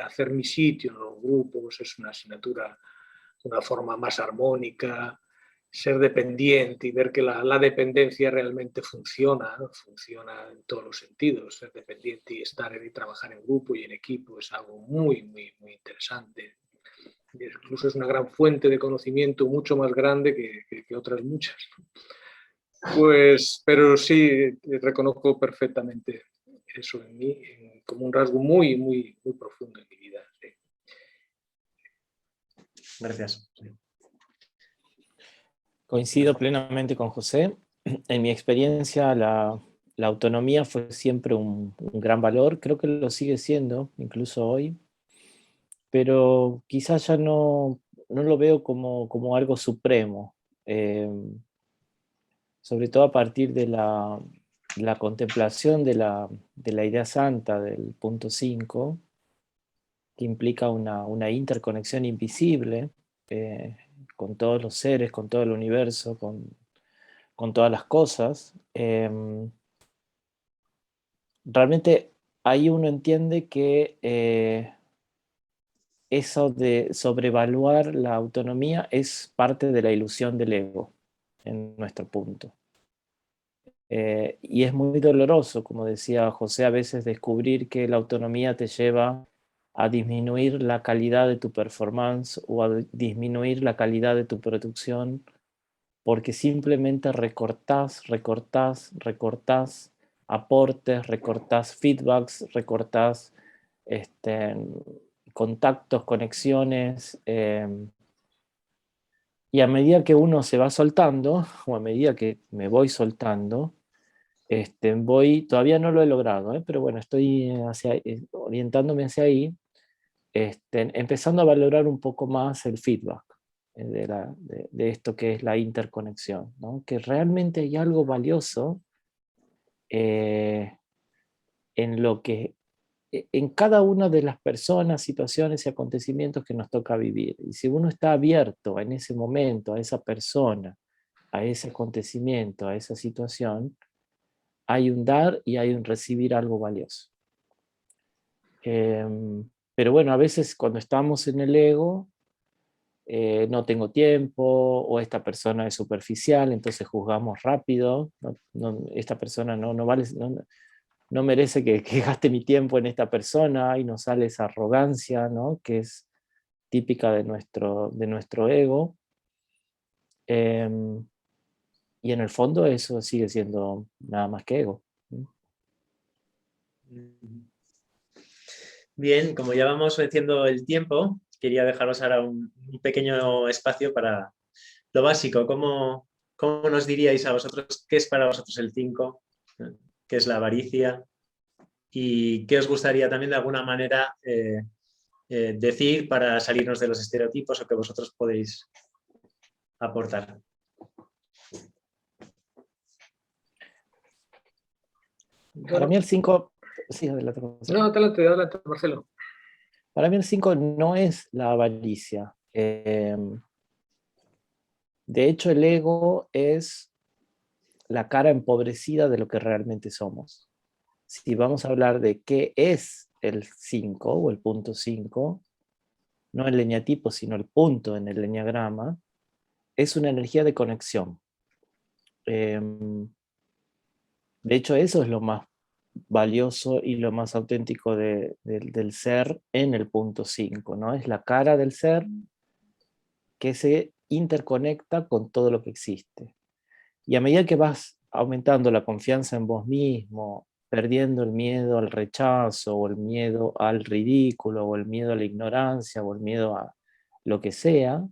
hacer mi sitio en los grupos, es una asignatura de una forma más armónica, ser dependiente y ver que la dependencia realmente funciona, ¿no? Funciona en todos los sentidos. Ser dependiente y trabajar en grupo y en equipo es algo muy, muy, muy interesante. Incluso es una gran fuente de conocimiento mucho más grande que otras muchas. Pues, pero sí, reconozco perfectamente eso en mí como un rasgo muy, muy, muy profundo en mi vida. Sí. Gracias. Coincido plenamente con José. En mi experiencia, la autonomía fue siempre un gran valor. Creo que lo sigue siendo, incluso hoy. Pero quizás ya no lo veo como algo supremo. Sobre todo a partir de la contemplación de la idea santa del punto 5, que implica una interconexión invisible con todos los seres, con todo el universo, con todas las cosas. Realmente ahí uno entiende que eso de sobrevaluar la autonomía es parte de la ilusión del ego, en nuestro punto. Y es muy doloroso, como decía José, a veces descubrir que la autonomía te lleva a disminuir la calidad de tu performance o a disminuir la calidad de tu producción, porque simplemente recortás aportes, recortás feedbacks, recortás contactos, conexiones, y a medida que uno se va soltando, o a medida que me voy soltando, todavía no lo he logrado, pero bueno, estoy orientándome hacia ahí, empezando a valorar un poco más el feedback de esto que es la interconexión, ¿no? Que realmente hay algo valioso en lo que en cada una de las personas, situaciones y acontecimientos que nos toca vivir. Y si uno está abierto en ese momento, a esa persona, a ese acontecimiento, a esa situación, hay un dar y hay un recibir algo valioso. Pero bueno, a veces cuando estamos en el ego, no tengo tiempo, o esta persona es superficial, entonces juzgamos rápido, esta persona no vale, no merece que gaste mi tiempo en esta persona, y nos sale esa arrogancia, ¿no? Que es típica de nuestro ego. Y en el fondo eso sigue siendo nada más que ego. Bien, como ya vamos venciendo el tiempo, quería dejaros ahora un pequeño espacio para lo básico. ¿Cómo nos diríais a vosotros qué es para vosotros el 5? ¿Qué es la avaricia? ¿Y qué os gustaría también de alguna manera decir para salirnos de los estereotipos o que vosotros podéis aportar? Para mí el 5... Sí, adelante. No, adelante, Marcelo. Para mí el 5 no es la avaricia. De hecho, el ego es la cara empobrecida de lo que realmente somos. Si vamos a hablar de qué es el 5 o el punto 5, no el eneatipo, sino el punto en el eneagrama, es una energía de conexión. De hecho, eso es lo más valioso y lo más auténtico del ser en el punto 5, ¿no? Es la cara del ser que se interconecta con todo lo que existe. Y a medida que vas aumentando la confianza en vos mismo, perdiendo el miedo al rechazo, o el miedo al ridículo, o el miedo a la ignorancia, o el miedo a lo que sea,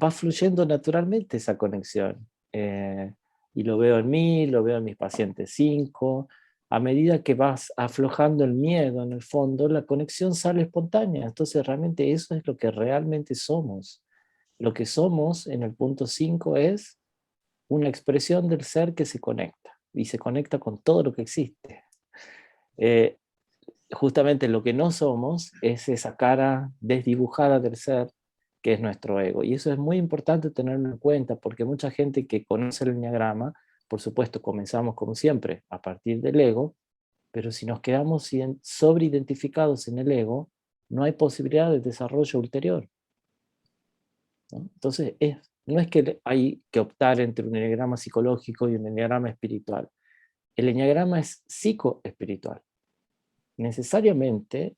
va fluyendo naturalmente esa conexión. Y lo veo en mí, lo veo en mis pacientes 5. A medida que vas aflojando el miedo, en el fondo, la conexión sale espontánea. Entonces realmente eso es lo que realmente somos. Lo que somos en el punto 5 es una expresión del ser que se conecta, y se conecta con todo lo que existe. Justamente lo que no somos es esa cara desdibujada del ser que es nuestro ego. Y eso es muy importante tenerlo en cuenta, porque mucha gente que conoce el enneagrama, por supuesto, comenzamos como siempre a partir del ego, Pero si nos quedamos sobreidentificados en el ego, no hay posibilidad de desarrollo ulterior, ¿no? Entonces, no es que hay que optar entre un enneagrama psicológico y un enneagrama espiritual. El enneagrama es psicoespiritual. Necesariamente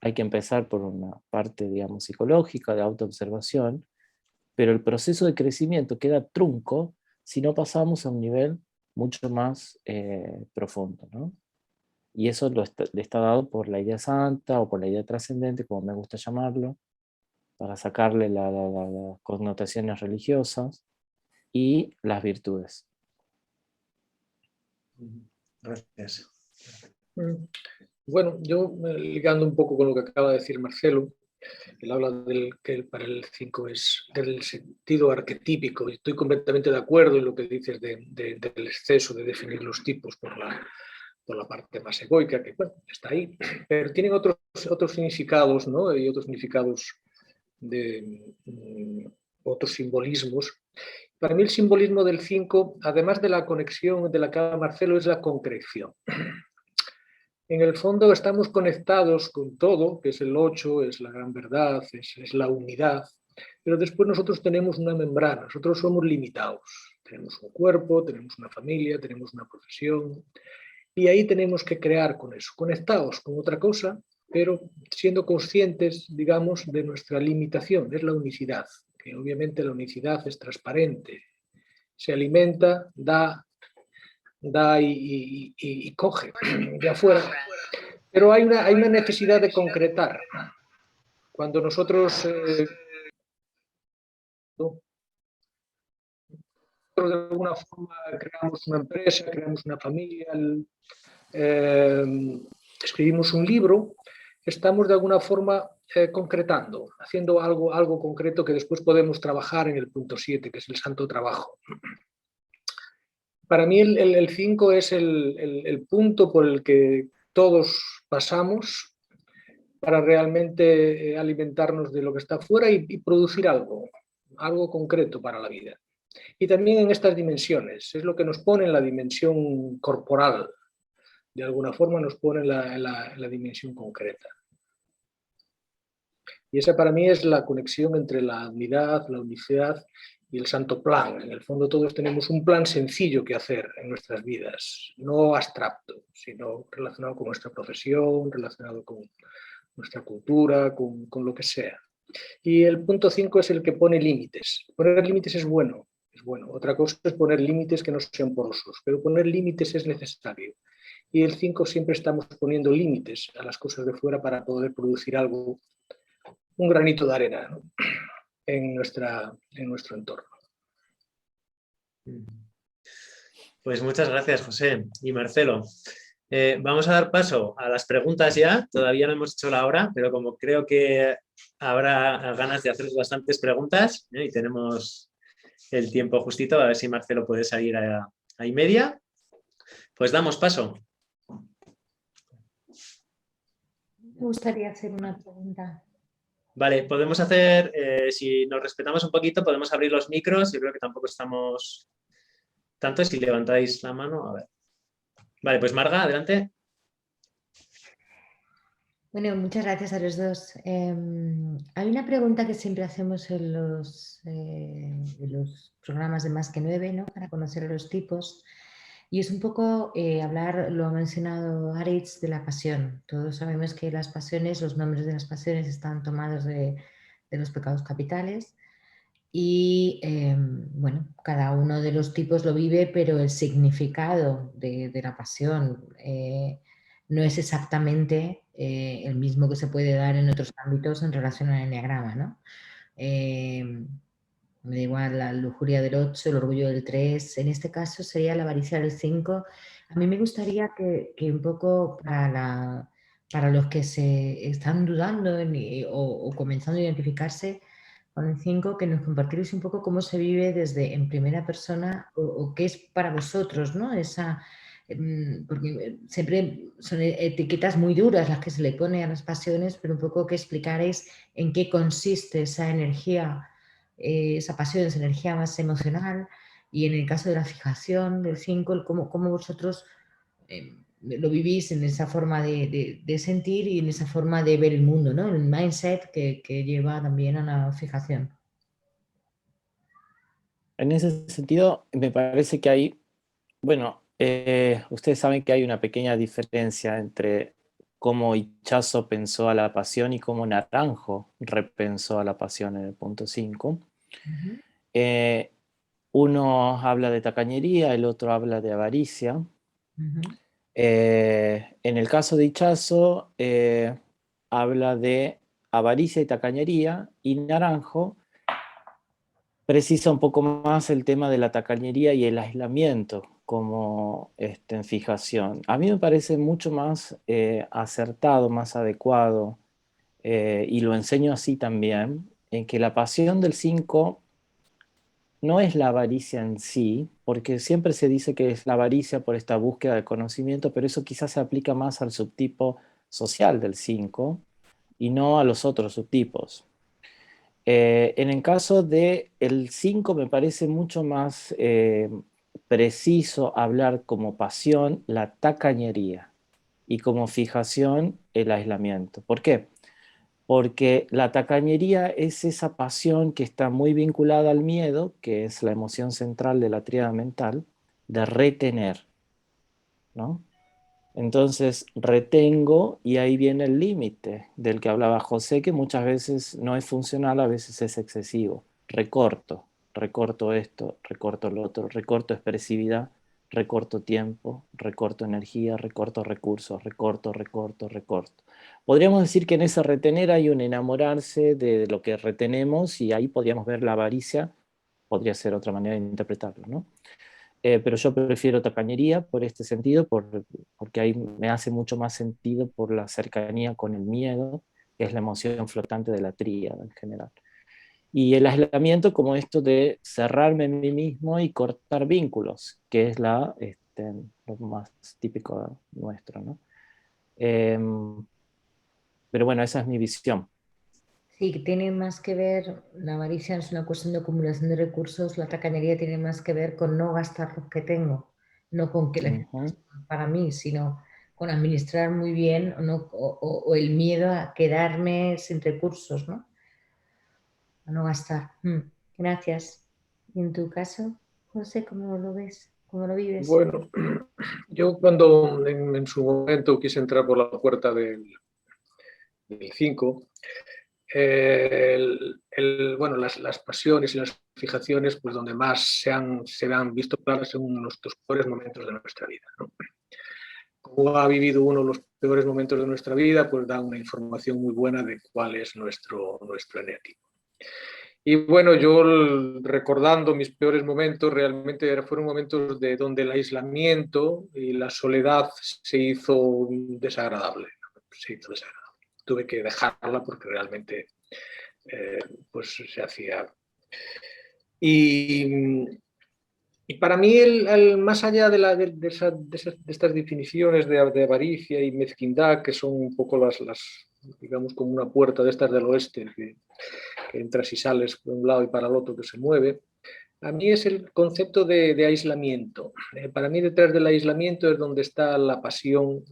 hay que empezar por una parte, digamos, psicológica, de autoobservación, pero el proceso de crecimiento queda trunco si no pasamos a un nivel mucho más profundo, ¿no? Y eso le está dado por la idea santa o por la idea trascendente, como me gusta llamarlo, para sacarle las connotaciones religiosas y las virtudes. Gracias. Bueno, yo ligando un poco con lo que acaba de decir Marcelo, él habla que para el 5 es del sentido arquetípico, y estoy completamente de acuerdo en lo que dices del exceso de definir los tipos por la parte más egoica, que bueno, está ahí, pero tienen otros significados, ¿no? Y otros significados otros simbolismos. Para mí el simbolismo del 5, además de la conexión de la que habla Marcelo, es la concreción. En el fondo estamos conectados con todo, que es el 8, es la gran verdad, es la unidad, pero después nosotros tenemos una membrana, nosotros somos limitados. Tenemos un cuerpo, tenemos una familia, tenemos una profesión, y ahí tenemos que crear con eso, conectados con otra cosa, pero siendo conscientes, digamos, de nuestra limitación, es la unicidad, que obviamente la unicidad es transparente, se alimenta, da y coge de afuera, pero hay una necesidad de concretar. Cuando nosotros de alguna forma creamos una empresa, creamos una familia, escribimos un libro, estamos de alguna forma concretando, haciendo algo concreto que después podemos trabajar en el punto 7, que es el santo trabajo. Para mí el 5 es el punto por el que todos pasamos para realmente alimentarnos de lo que está afuera y producir algo concreto para la vida. Y también en estas dimensiones, es lo que nos pone en la dimensión corporal, de alguna forma nos pone en la dimensión concreta. Y esa para mí es la conexión entre la unidad, la unicidad y el santo plan. En el fondo todos tenemos un plan sencillo que hacer en nuestras vidas, no abstracto, sino relacionado con nuestra profesión, relacionado con nuestra cultura, con lo que sea. Y el punto 5 es el que pone límites. Poner límites es bueno. Otra cosa es poner límites que no sean porosos, pero poner límites es necesario. Y el 5 siempre estamos poniendo límites a las cosas de fuera para poder producir algo, un granito de arena, ¿no? en nuestro entorno. Pues muchas gracias, José y Marcelo. Vamos a dar paso a las preguntas ya. Todavía no hemos hecho la hora, pero como creo que habrá ganas de hacer bastantes preguntas y tenemos el tiempo justito, a ver si Marcelo puede salir a y media, pues damos paso. Me gustaría hacer una pregunta. Vale, podemos hacer, si nos respetamos un poquito, podemos abrir los micros. Yo creo que tampoco estamos tanto. Si levantáis la mano, a ver. Vale, pues Marga, adelante. Bueno, muchas gracias a los dos. Hay una pregunta que siempre hacemos en los programas de Más que 9, ¿no? Para conocer a los tipos. Y es un poco hablar, lo ha mencionado Aritz, de la pasión. Todos sabemos que las pasiones, los nombres de las pasiones están tomados de los pecados capitales. Y bueno, cada uno de los tipos lo vive, pero el significado de la pasión no es exactamente el mismo que se puede dar en otros ámbitos en relación al enneagrama, ¿no? Me da igual la lujuria del 8, el orgullo del 3, en este caso sería la avaricia del 5. A mí me gustaría que un poco para los que se están dudando o comenzando a identificarse con el 5, que nos compartierais un poco cómo se vive desde en primera persona o qué es para vosotros, ¿no? Porque siempre son etiquetas muy duras las que se le pone a las pasiones, pero un poco que explicaréis en qué consiste esa energía, esa pasión, esa energía más emocional, y en el caso de la fijación del 5, cómo vosotros lo vivís en esa forma de sentir y en esa forma de ver el mundo, ¿no? El mindset que lleva también a la fijación. En ese sentido, me parece que hay, bueno, ustedes saben que hay una pequeña diferencia entre cómo Ichazo pensó a la pasión y cómo Naranjo repensó a la pasión en el punto 5. Ujú. Uno habla de tacañería, el otro habla de avaricia. Ujú. En el caso de Ichazo, habla de avaricia y tacañería, y Naranjo precisa un poco más el tema de la tacañería y el aislamiento como en fijación. A mí me parece mucho más acertado, más adecuado, y lo enseño así también, en que la pasión del 5 no es la avaricia en sí, porque siempre se dice que es la avaricia por esta búsqueda de conocimiento, pero eso quizás se aplica más al subtipo social del 5 y no a los otros subtipos. En el caso del 5 me parece mucho más preciso hablar como pasión la tacañería y como fijación el aislamiento. ¿Por qué? Porque la tacañería es esa pasión que está muy vinculada al miedo, que es la emoción central de la tríada mental, de retener, ¿no? Entonces retengo y ahí viene el límite del que hablaba José, que muchas veces no es funcional, a veces es excesivo. Recorto esto, recorto lo otro, recorto expresividad, recorto tiempo, recorto energía, recorto recursos, recorto. Podríamos decir que en ese retener hay un enamorarse de lo que retenemos y ahí podríamos ver la avaricia, podría ser otra manera de interpretarlo, ¿no? Pero yo prefiero tacañería por este sentido, porque ahí me hace mucho más sentido por la cercanía con el miedo, que es la emoción flotante de la tríada en general. Y el aislamiento como esto de cerrarme en mí mismo y cortar vínculos, que es lo más típico nuestro, ¿no? Pero bueno, esa es mi visión. Sí, que tiene más que ver, la avaricia es una cuestión de acumulación de recursos, la tacañería tiene más que ver con no gastar los que tengo, no con que les Ujú. para mí, sino con administrar muy bien o el miedo a quedarme sin recursos, ¿no? A no gastar. Gracias. ¿Y en tu caso, José, cómo lo ves? ¿Cómo lo vives? Bueno, yo cuando en su momento quise entrar por la puerta del 5, bueno, las pasiones y las fijaciones, pues donde más se han visto claras en nuestros peores momentos de nuestra vida, ¿no? Como ha vivido uno los peores momentos de nuestra vida, pues da una información muy buena de cuál es nuestro eneatipo. Y bueno, yo recordando mis peores momentos, realmente fueron momentos de donde el aislamiento y la soledad se hizo desagradable. Tuve que dejarla porque realmente pues se hacía. Y para mí, más allá de estas definiciones de avaricia y mezquindad, que son un poco digamos, como una puerta de estas del oeste, que entras y sales por un lado y para el otro que se mueve, a mí es el concepto de aislamiento. Para mí detrás del aislamiento es donde está la pasión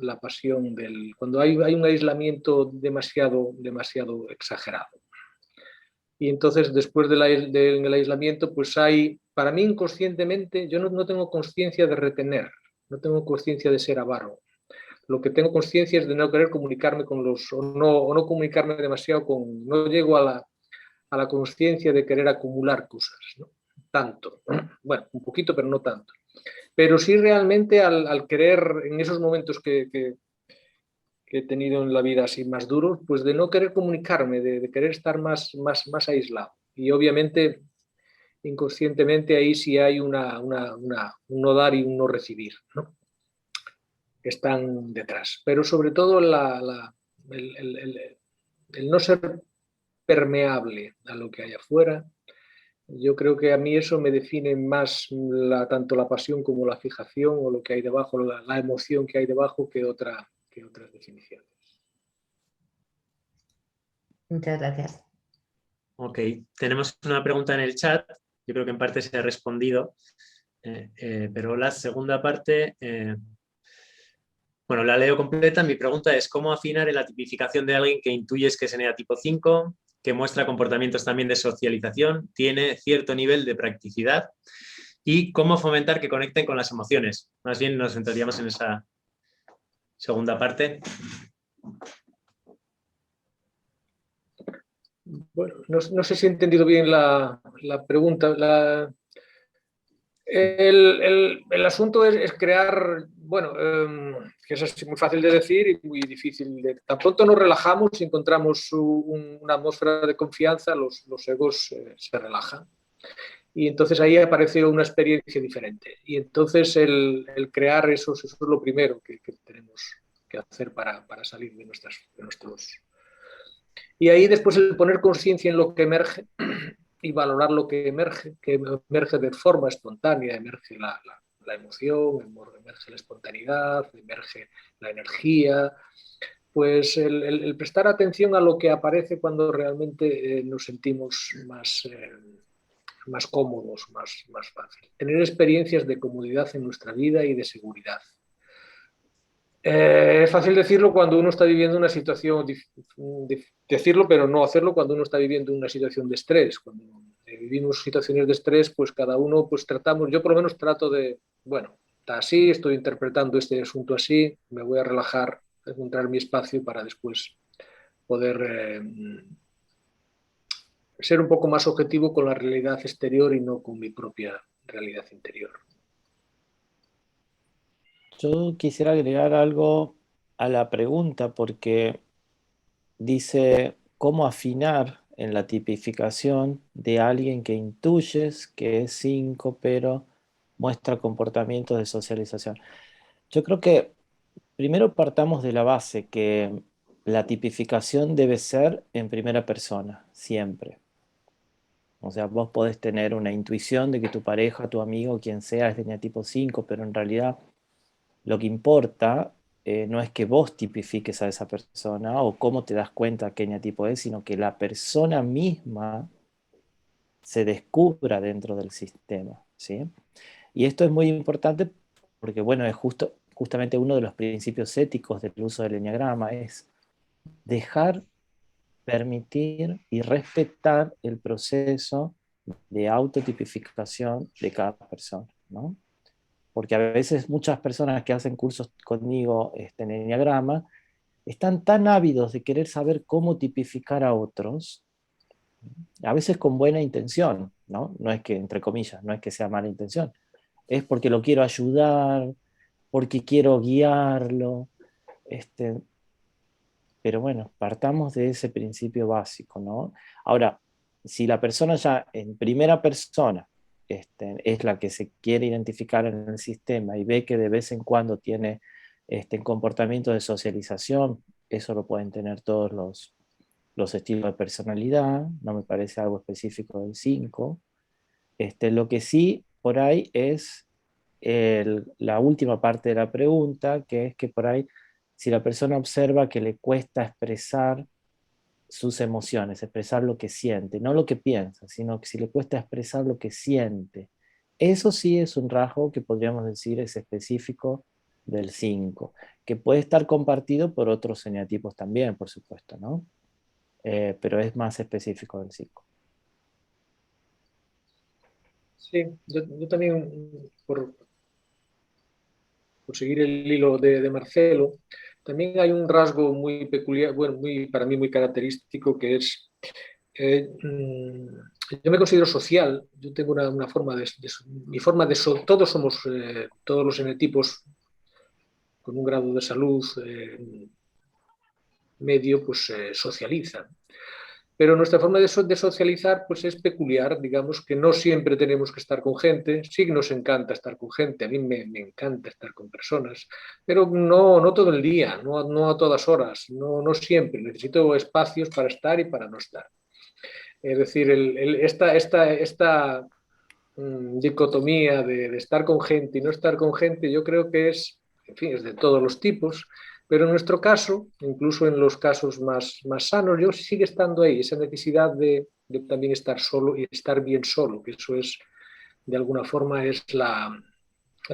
cuando hay un aislamiento demasiado exagerado. Y entonces después del aislamiento, pues hay, para mí inconscientemente, yo no tengo conciencia de retener, no tengo conciencia de ser avaro. Lo que tengo conciencia es de no querer comunicarme con o no comunicarme demasiado no llego a la conciencia de querer acumular cosas, ¿no? Tanto, ¿no? Bueno, un poquito, pero no tanto. Pero sí realmente al querer, en esos momentos que he tenido en la vida así más duros, pues de no querer comunicarme, de querer estar más aislado. Y obviamente, inconscientemente, ahí sí hay un no dar y un no recibir, ¿no? Que están detrás. Pero sobre todo el no ser permeable a lo que hay afuera. Yo creo que a mí eso me define más tanto la pasión como la fijación o lo que hay debajo, la emoción que hay debajo que otras definiciones. Muchas gracias. Ok, tenemos una pregunta en el chat, yo creo que en parte se ha respondido, pero la segunda parte Bueno, la leo completa. Mi pregunta es, ¿cómo afinar en la tipificación de alguien que intuyes que es eneatipo 5, que muestra comportamientos también de socialización, tiene cierto nivel de practicidad? Y cómo fomentar que conecten con las emociones. Más bien nos centraríamos en esa segunda parte. Bueno, no sé si he entendido bien la pregunta. El asunto es crear, bueno, que eso es muy fácil de decir y muy difícil de... Tan pronto nos relajamos y encontramos una atmósfera de confianza, los egos se relajan. Y entonces ahí aparece una experiencia diferente. Y entonces el crear eso es lo primero que tenemos que hacer para salir de nuestros... Y ahí después el poner conciencia en lo que emerge y valorar lo que emerge de forma espontánea, emerge la emoción, emerge la espontaneidad, emerge la energía, pues el prestar atención a lo que aparece cuando realmente nos sentimos más cómodos, más fácil. Tener experiencias de comodidad en nuestra vida y de seguridad. Es fácil decirlo cuando uno está viviendo una situación, decirlo pero no hacerlo cuando uno está viviendo una situación de estrés. Cuando vivimos situaciones de estrés, pues cada uno pues tratamos, yo por lo menos trato de, bueno, está así, estoy interpretando este asunto así, me voy a relajar, a encontrar mi espacio para después poder ser un poco más objetivo con la realidad exterior y no con mi propia realidad interior. Yo quisiera agregar algo a la pregunta porque dice cómo afinar en la tipificación de alguien que intuyes que es 5 pero muestra comportamientos de socialización. Yo creo que primero partamos de la base que la tipificación debe ser en primera persona, siempre. O sea, vos podés tener una intuición de que tu pareja, tu amigo, quien sea, es de eneatipo 5, pero en realidad lo que importa no es que vos tipifiques a esa persona o cómo te das cuenta qué eneatipo es, sino que la persona misma se descubra dentro del sistema, ¿sí? Y esto es muy importante porque, bueno, es justamente uno de los principios éticos del uso del eneagrama, es dejar, permitir y respetar el proceso de autotipificación de cada persona, ¿no? Porque a veces muchas personas que hacen cursos conmigo en Enneagrama están tan ávidos de querer saber cómo tipificar a otros, a veces con buena intención, ¿no? No es que, entre comillas, no es que sea mala intención, es porque lo quiero ayudar, porque quiero guiarlo, pero bueno, partamos de ese principio básico, ¿no? Ahora, si la persona ya en primera persona es la que se quiere identificar en el sistema y ve que de vez en cuando tiene comportamiento de socialización, eso lo pueden tener todos los estilos de personalidad, no me parece algo específico del 5. Lo que sí por ahí es la última parte de la pregunta, que es que por ahí, si la persona observa que le cuesta expresar sus emociones, expresar lo que siente, no lo que piensa, sino que si le cuesta expresar lo que siente, eso sí es un rasgo que podríamos decir es específico del 5, que puede estar compartido por otros eneatipos también, por supuesto, ¿no? Pero es más específico del 5. Sí, yo también, por seguir el hilo de Marcelo, también hay un rasgo muy peculiar, bueno, para mí muy característico, que es, yo me considero social, yo tengo una forma mi forma de, todos somos, todos los enetipos con un grado de salud medio, pues socializan. Pero nuestra forma de socializar pues es peculiar, digamos que no siempre tenemos que estar con gente, sí nos encanta estar con gente, a mí me encanta estar con personas, pero no todo el día, no a todas horas, no siempre, necesito espacios para estar y para no estar. Es decir, esta dicotomía de estar con gente y no estar con gente, yo creo que es, en fin, es de todos los tipos, pero en nuestro caso, incluso en los casos más sanos, yo sigue estando ahí, esa necesidad de también estar solo y estar bien solo, que eso es, de alguna forma, es la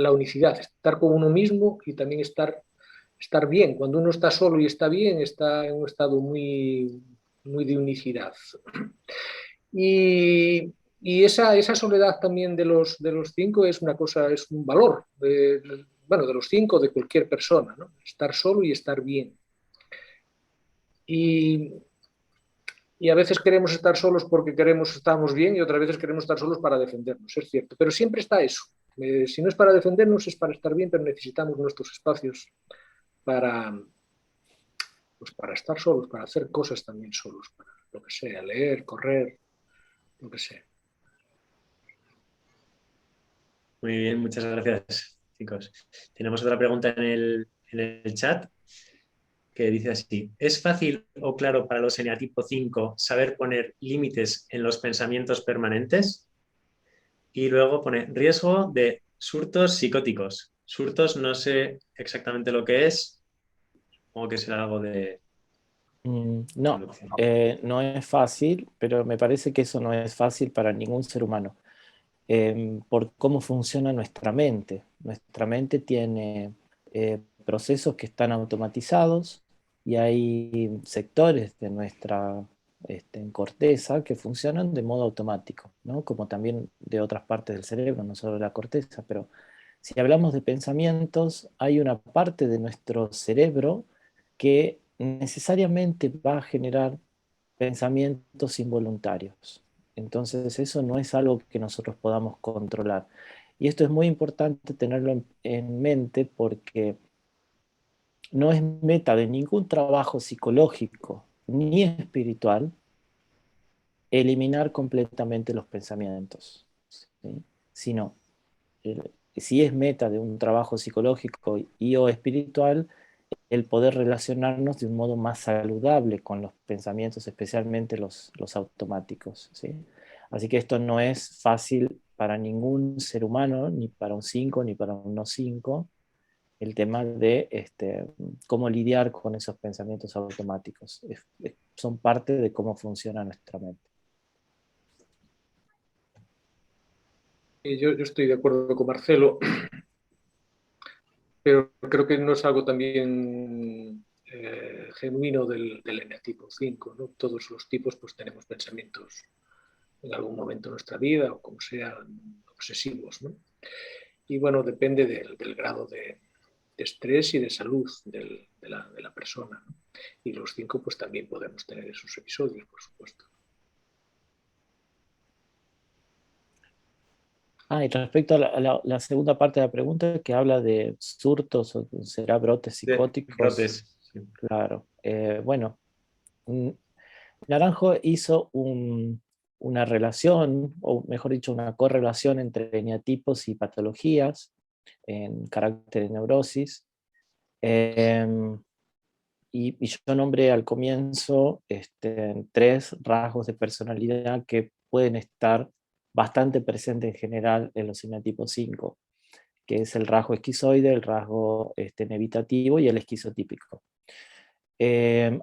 unicidad, estar con uno mismo y también estar estar bien. Cuando uno está solo y está bien, está en un estado muy, muy de unicidad. Y esa soledad también de los 5 es una cosa, es un valor, bueno, de los 5, de cualquier persona, ¿no? Estar solo y estar bien. Y a veces queremos estar solos porque estamos bien, y otras veces queremos estar solos para defendernos, es cierto. Pero siempre está eso. Si no es para defendernos, es para estar bien, pero necesitamos nuestros espacios para, pues para estar solos, para hacer cosas también solos, para lo que sea, leer, correr, lo que sea. Muy bien, muchas gracias, chicos. Tenemos otra pregunta en el chat que dice así: ¿es fácil o claro para los eneatipo 5 saber poner límites en los pensamientos permanentes? Y luego pone riesgo de surtos psicóticos. Surtos no sé exactamente lo que es, supongo que será algo de No, traducción. no es fácil, pero me parece que eso no es fácil para ningún ser humano, por cómo funciona nuestra mente. Nuestra mente tiene procesos que están automatizados y hay sectores de nuestra corteza que funcionan de modo automático, ¿no? Como también de otras partes del cerebro, no solo la corteza, pero si hablamos de pensamientos, hay una parte de nuestro cerebro que necesariamente va a generar pensamientos involuntarios. Entonces eso no es algo que nosotros podamos controlar. Y esto es muy importante tenerlo en mente porque no es meta de ningún trabajo psicológico ni espiritual eliminar completamente los pensamientos, ¿sí? Sino, si es meta de un trabajo psicológico y o espiritual, el poder relacionarnos de un modo más saludable con los pensamientos, especialmente los automáticos, ¿sí? Así que esto no es fácil para ningún ser humano, ni para un 5, ni para un no 5, el tema de cómo lidiar con esos pensamientos automáticos. Son parte de cómo funciona nuestra mente. Yo estoy de acuerdo con Marcelo, pero creo que no es algo también genuino del eneatipo 5, ¿no? Todos los tipos pues tenemos pensamientos en algún momento de nuestra vida, o como sean obsesivos, ¿no? Y bueno, depende del grado de estrés y de salud de la persona, ¿no? Y los 5 pues también podemos tener esos episodios, por supuesto. Y respecto a la segunda parte de la pregunta, que habla de surtos o será brotes psicóticos. Brotes, sí. Claro. Bueno, Naranjo hizo una relación, o mejor dicho, una correlación entre eneatipos y patologías en carácter de neurosis. Y yo nombré al comienzo 3 rasgos de personalidad que pueden estar bastante presentes en general en los eneatipos 5, que es el rasgo esquizoide, el rasgo evitativo y el esquizotípico.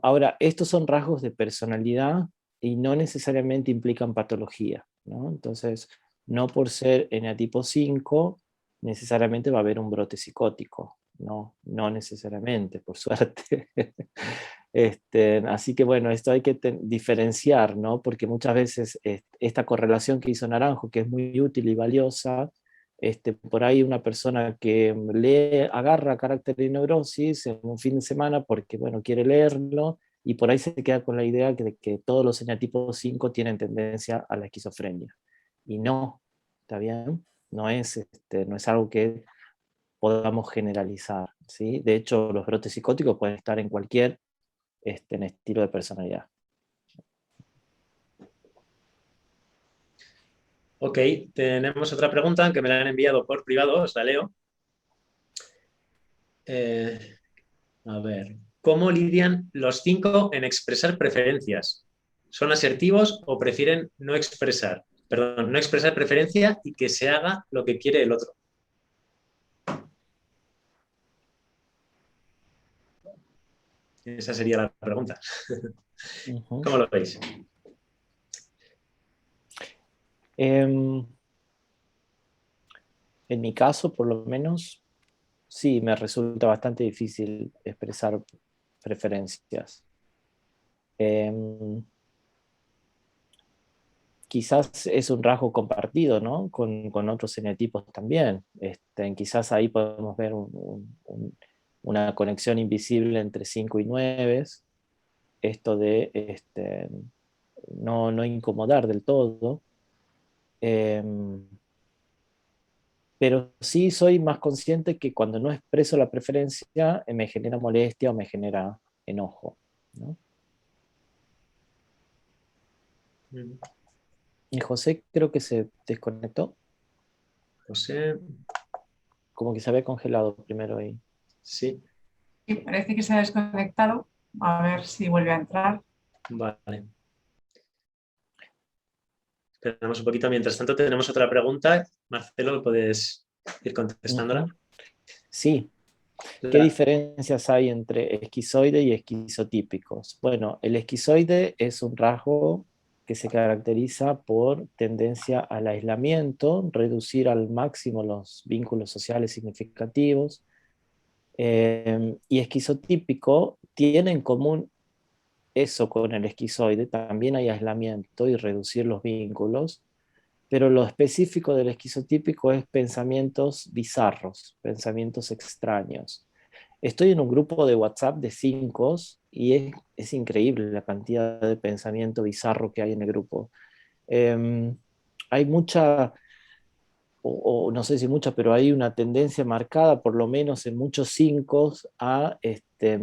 Ahora, estos son rasgos de personalidad y no necesariamente implican patología, ¿no? Entonces, no por ser eneatipo 5, necesariamente va a haber un brote psicótico, no necesariamente, por suerte. Así que bueno, esto hay que diferenciar, ¿no? Porque muchas veces esta correlación que hizo Naranjo, que es muy útil y valiosa, por ahí una persona que agarra carácter de neurosis en un fin de semana porque, bueno, quiere leerlo, y por ahí se queda con la idea de que todos los eneatipos 5 tienen tendencia a la esquizofrenia. Y no, ¿está bien? No es algo que podamos generalizar, ¿sí? De hecho, los brotes psicóticos pueden estar en cualquier en estilo de personalidad. Ok, tenemos otra pregunta que me la han enviado por privado, os la leo. A ver, ¿cómo lidian los 5 en expresar preferencias? ¿Son asertivos o prefieren no expresar preferencia y que se haga lo que quiere el otro? Esa sería la pregunta. ¿Cómo lo veis? En mi caso, por lo menos, sí, me resulta bastante difícil expresar preferencias. Quizás es un rasgo compartido, ¿no? Con otros eneatipos también. Quizás ahí podemos ver una conexión invisible entre 5 y 9, esto de no incomodar del todo. Pero sí soy más consciente que cuando no expreso la preferencia me genera molestia o me genera enojo, ¿no? Y José creo que se desconectó, José, como que se había congelado primero ahí. sí, Sí, parece que se ha desconectado. A ver si vuelve a entrar. vale. Esperamos un poquito. Mientras tanto, tenemos otra pregunta. Marcelo, ¿puedes ir contestándola? Sí. ¿Qué diferencias hay entre esquizoide y esquizotípicos? Bueno, el esquizoide es un rasgo que se caracteriza por tendencia al aislamiento, reducir al máximo los vínculos sociales significativos, y esquizotípico tiene en común eso con el esquizoide, también hay aislamiento y reducir los vínculos, pero lo específico del esquizotípico es pensamientos bizarros, pensamientos extraños. Estoy en un grupo de WhatsApp de 5 y es increíble la cantidad de pensamiento bizarro que hay en el grupo. Hay mucha, o no sé si mucha, pero hay una tendencia marcada, por lo menos en muchos 5, a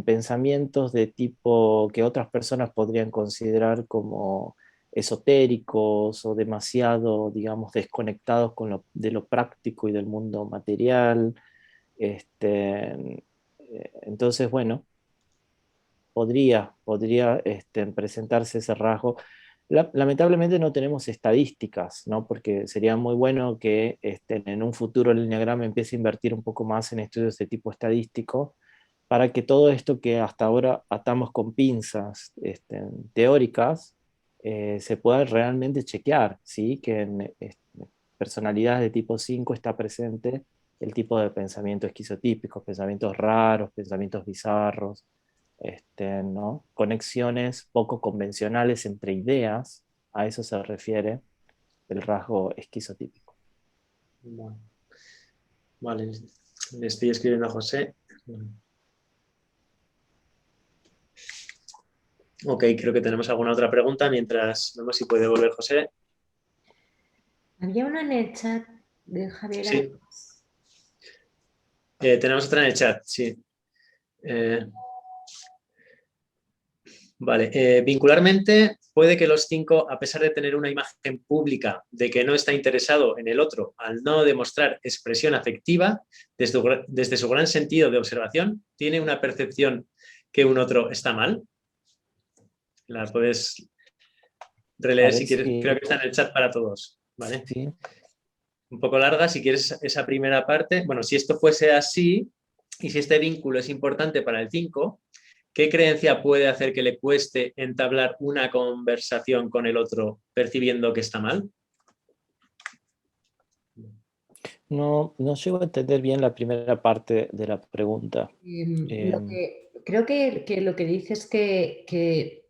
pensamientos de tipo que otras personas podrían considerar como esotéricos o demasiado, digamos, desconectados de lo práctico y del mundo material. Entonces, bueno, podría presentarse ese rasgo. Lamentablemente no tenemos estadísticas, ¿no? Porque sería muy bueno que en un futuro el enneagrama empiece a invertir un poco más en estudios de tipo estadístico para que todo esto que hasta ahora atamos con pinzas teóricas se pueda realmente chequear, ¿sí? Que en personalidades de tipo 5 está presente el tipo de pensamiento esquizotípico, pensamientos raros, pensamientos bizarros, ¿no? Conexiones poco convencionales entre ideas, a eso se refiere el rasgo esquizotípico. Vale, le estoy escribiendo a José. Ok, creo que tenemos alguna otra pregunta mientras vemos si puede volver José. Había una en el chat de Javier. Sí. Tenemos otra en el chat, sí. Vale, vincularmente puede que los 5, a pesar de tener una imagen pública de que no está interesado en el otro, al no demostrar expresión afectiva, desde su gran sentido de observación, tiene una percepción que un otro está mal. La puedes releer si quieres, Sí. creo que está en el chat para todos, ¿vale? Sí. Un poco larga, si quieres esa primera parte. Bueno, si esto fuese así, y si este vínculo es importante para el 5, ¿qué creencia puede hacer que le cueste entablar una conversación con el otro percibiendo que está mal? No llego a entender bien la primera parte de la pregunta. Creo que lo que dice es que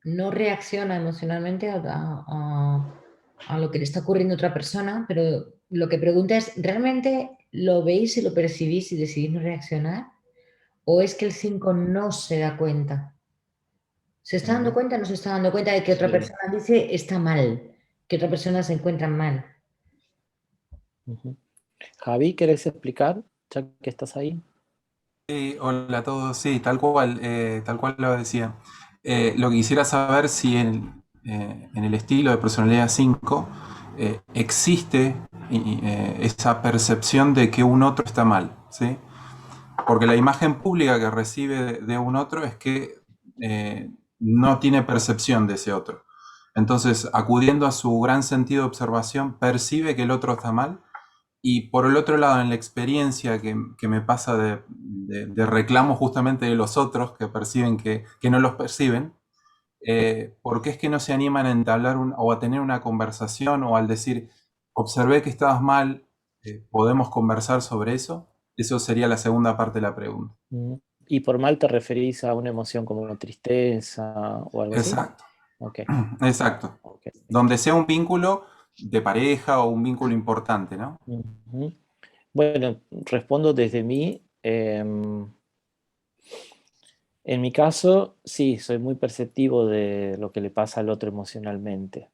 no reacciona emocionalmente a lo que le está ocurriendo a otra persona, pero lo que pregunta es, ¿realmente lo veis y lo percibís y decidís no reaccionar? ¿O es que el 5 no se da cuenta? ¿Se está dando cuenta o no se está dando cuenta de que otra persona dice está mal, que otra persona se encuentra mal? Javi, ¿querés explicar, ya que estás ahí? Sí, hola a todos, sí, tal cual lo decía. Lo que quisiera saber si en el estilo de personalidad 5 existe esa percepción de que un otro está mal, ¿sí? Porque la imagen pública que recibe de un otro es que no tiene percepción de ese otro. Entonces, acudiendo a su gran sentido de observación, percibe que el otro está mal. Y por el otro lado, en la experiencia que me pasa de reclamo justamente de los otros que perciben que no los perciben, ¿por qué es que no se animan a entablar o a tener una conversación o al decir, observé que estabas mal, podemos conversar sobre eso? Eso sería la segunda parte de la pregunta. ¿Y por mal te referís a una emoción como una tristeza o algo así? Exacto. Ok. Exacto. Ok. Donde sea un vínculo de pareja o un vínculo importante, ¿no? Ujú. Bueno, respondo desde mí. En mi caso, sí, soy muy perceptivo de lo que le pasa al otro emocionalmente.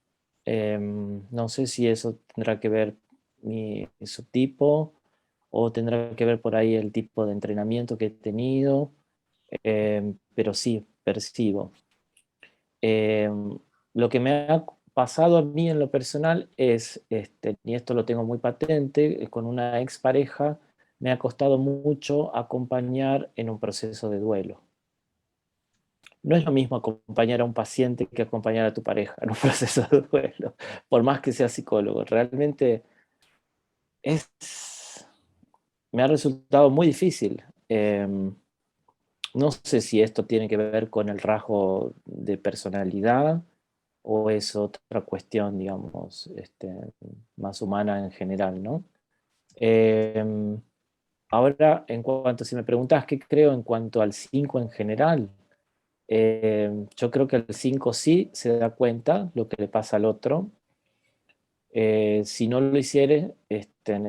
No sé si eso tendrá que ver mi subtipo o tendrá que ver por ahí el tipo de entrenamiento que he tenido, pero sí, percibo. Lo que me ha pasado a mí en lo personal es, y esto lo tengo muy patente, con una expareja me ha costado mucho acompañar en un proceso de duelo. No es lo mismo acompañar a un paciente que acompañar a tu pareja en un proceso de duelo, por más que sea psicólogo. Realmente me ha resultado muy difícil. No sé si esto tiene que ver con el rasgo de personalidad o es otra cuestión, digamos, más humana en general, ¿no? Eh, Ahora, en cuanto, si me preguntas qué creo en cuanto al 5 en general, yo creo que el 5 sí se da cuenta lo que le pasa al otro. Si no lo hiciere,